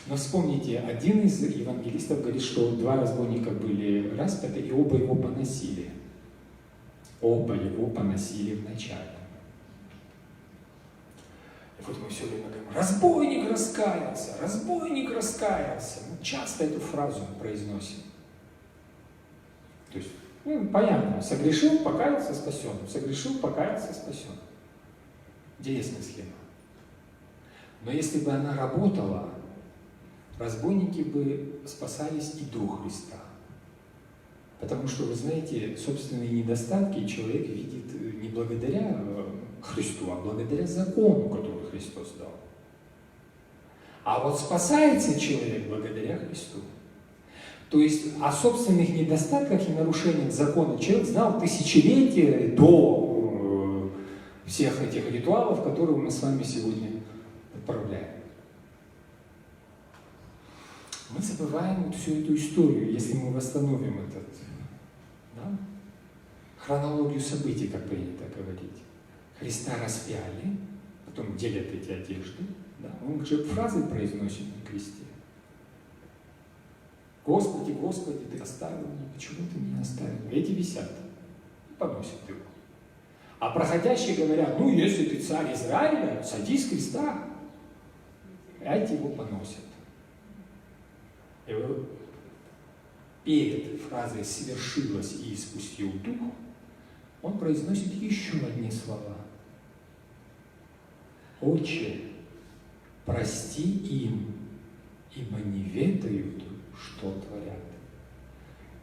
Но вспомните, один из евангелистов говорит, что 2 разбойника были распяты, и оба его поносили. Оба его поносили вначале. И вот мы все время говорим, разбойник раскаялся, разбойник раскаялся. Мы часто эту фразу произносим. То есть, понятно, согрешил, покаялся, спасен. Согрешил, покаялся, спасен. Интересная схема. Но если бы она работала, разбойники бы спасались и до Христа. Потому что, вы знаете, собственные недостатки человек видит не благодаря Христу, а благодаря закону, который Христос дал. А вот спасается человек благодаря Христу. То есть о собственных недостатках и нарушениях закона человек знал тысячелетия до всех этих ритуалов, которые мы с вами сегодня отправляем. Мы забываем вот всю эту историю, если мы восстановим хронологию событий, как принято говорить. Христа распяли, потом делят эти одежды. Да? Он же фразы произносит на кресте. Господи, Господи, Ты оставил меня, почему Ты меня оставил? Эти висят, поносят его. А проходящие говорят, если ты царь Израиля, садись с креста. Эти его поносят. И вот перед фразой «свершилось и испустил дух» он произносит еще одни слова. «Отче, прости им, ибо не ведают, что творят».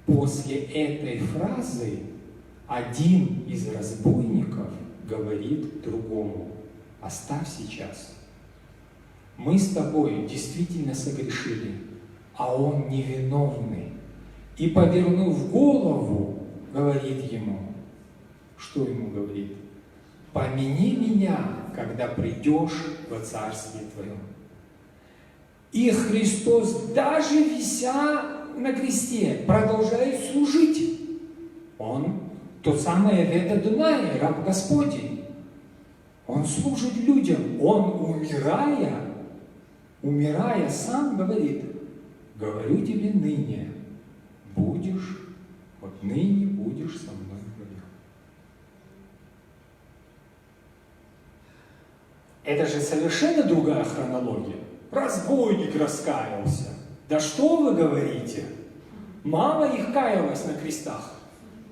После этой фразы один из разбойников говорит другому: «Оставь сейчас. Мы с тобой действительно согрешили, а он невиновный». И, повернув голову, говорит ему, что ему говорит? «Помяни меня, когда придешь во Царствие Твоем». И Христос, даже вися на кресте, продолжает служить. Он тот самый Авет Адонай, раб Господень. Он служит людям. Он, умирая, сам говорит: «Говорю тебе ныне, ныне будешь со мной в раю». Это же совершенно другая хронология. Разбойник раскаялся. Да что вы говорите? Мало их каялось на крестах.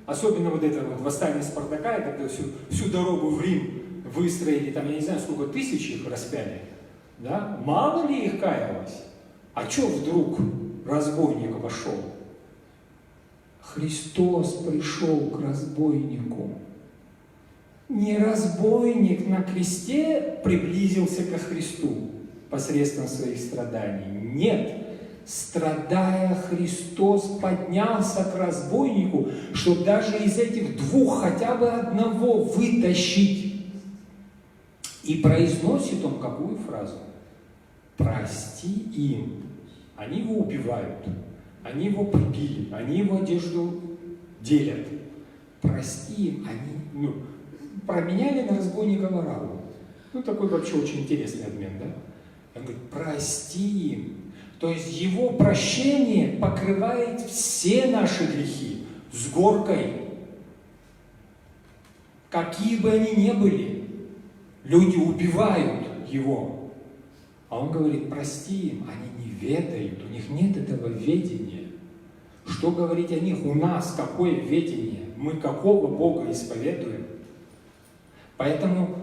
Особенно вот это вот восстание Спартака, когда всю дорогу в Рим выстроили, там, я не знаю, сколько тысяч их распяли. Да? Мало ли их каялось? А что вдруг разбойник вошел? Христос пришел к разбойнику. Не разбойник на кресте приблизился ко Христу посредством своих страданий. Нет. Страдая, Христос поднялся к разбойнику, чтобы даже из этих 2 хотя бы одного вытащить. И произносит он какую фразу? «Прости им». Они его убивают, они его прибили, они его одежду делят. Прости им, они променяли на разбойника ворагу. Такой вообще очень интересный обмен, да? Он говорит: прости им. То есть его прощение покрывает все наши грехи с горкой. Какие бы они ни были, люди убивают его. А он говорит: прости им, они не ведают, у них нет этого ведения. Что говорить о них? У нас какое ведение? Мы какого Бога исповедуем? Поэтому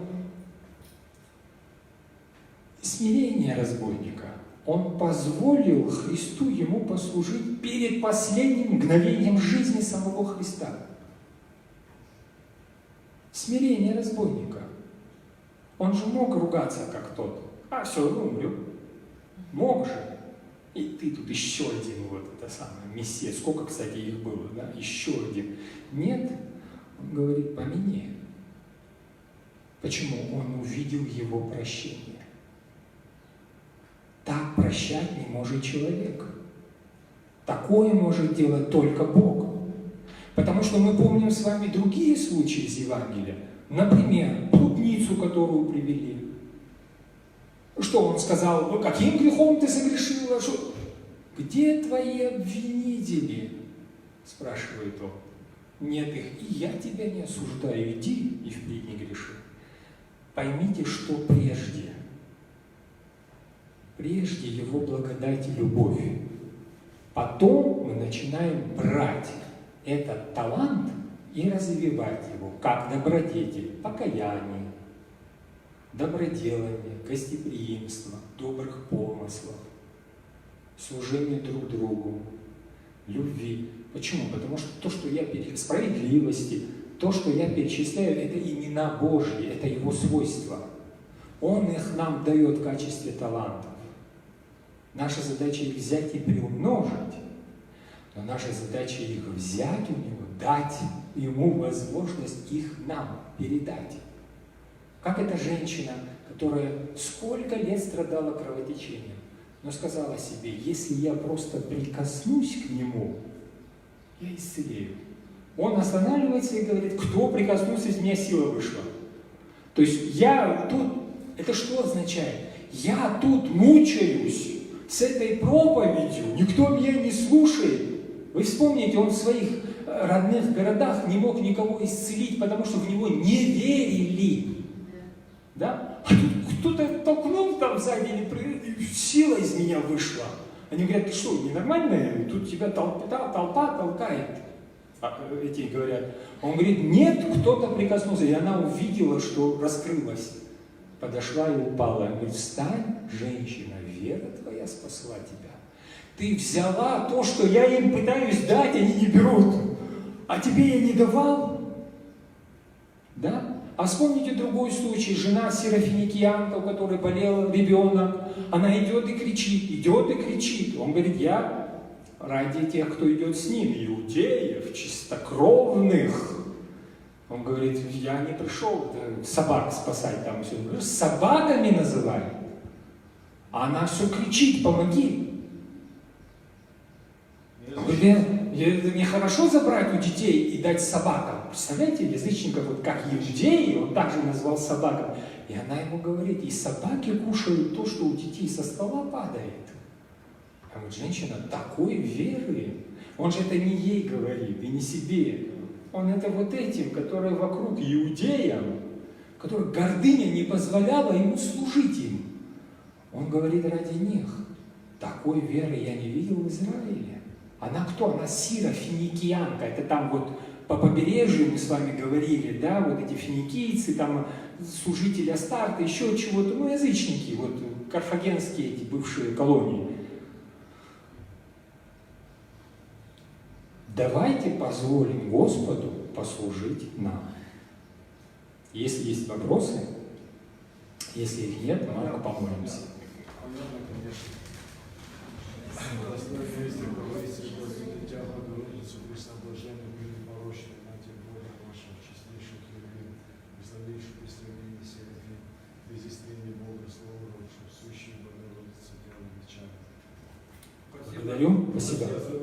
смирение разбойника. Он позволил Христу ему послужить перед последним мгновением жизни самого Христа. Смирение разбойника. Он же мог ругаться, как тот. А, все, умру. Мог же. И ты тут еще один, вот это самое, Мессия. Сколько, кстати, их было, да? Еще один. Нет, он говорит, помяни. Почему? Он увидел его прощение. Так прощать не может человек. Такое может делать только Бог. Потому что мы помним с вами другие случаи из Евангелия. Например, блудницу, которую привели. Что он сказал? Ну, каким грехом ты согрешила? Что? Где твои обвинители? Спрашивает он. Нет их, и я тебя не осуждаю. Иди и впредь не греши. Поймите, что прежде. Прежде его благодать и любовь. Потом мы начинаем брать этот талант и развивать его, как добродетель, покаяние, доброделание, гостеприимство, добрых помыслов, служение друг другу, любви. Почему? Потому что то, что я справедливости, то, что я перечисляю, это имена Божьи, это Его свойства. Он их нам дает в качестве талантов. Наша задача их взять и приумножить, но наша задача их взять у Него, дать Ему возможность их нам передать. Как эта женщина, которая сколько лет страдала кровотечением, но сказала себе, если я просто прикоснусь к Нему, я исцелею. Он останавливается и говорит, кто прикоснулся, из меня сила вышла. То есть я тут, это что означает? Я тут мучаюсь с этой проповедью, никто меня не слушает. Вы вспомните, он в своих родных городах не мог никого исцелить, потому что в него не верили. Да? А тут кто-то толкнул там сзади, и сила из меня вышла. Они говорят, ты что, ненормальная? Тут тебя толпа толкает. Эти говорят. Он говорит, нет, кто-то прикоснулся. И она увидела, что раскрылась. Подошла и упала. Он говорит, встань, женщина, вера твоя спасла тебя. Ты взяла то, что я им пытаюсь дать, они не берут. А тебе я не давал? Да? А вспомните другой случай. Жена сирофиникиянка, у которой болел ребенок. Она идет и кричит, идет и кричит. Он говорит, я ради тех, кто идет с ним, иудеев, чистокровных. Он говорит, я не пришел собак спасать там. Все. С собаками называют. А она все кричит, помоги. Он говорит, нехорошо забрать у детей и дать собакам. Представляете, язычников, вот как иудеи, он также назвал собакам. И она ему говорит, и собаки кушают то, что у детей со стола падает. А вот женщина такой веры, он же это не ей говорит, и не себе. Он это вот этим, которые вокруг иудеям, которых гордыня не позволяла ему служить им. Он говорит ради них. Такой веры я не видел в Израиле. Она кто? Она сирофиникиянка. Это там вот по побережью мы с вами говорили, да, вот эти финикийцы, там служители Астарта, еще чего-то, ну, язычники, вот карфагенские эти бывшие колонии. Давайте позволим Господу послужить нам. Если есть вопросы, если их нет, мы помолимся.
Понятно, конечно. Достойно вести, говорится, что Дитя Богородицу, пресноблаженную, непорочную, Матерь Бога вашего, честнейших Евгений, безновейших представлений Серафим, без истины Бога, Слово Родшего, сущие Богородицы, дело величавое.
Благодарю. Спасибо.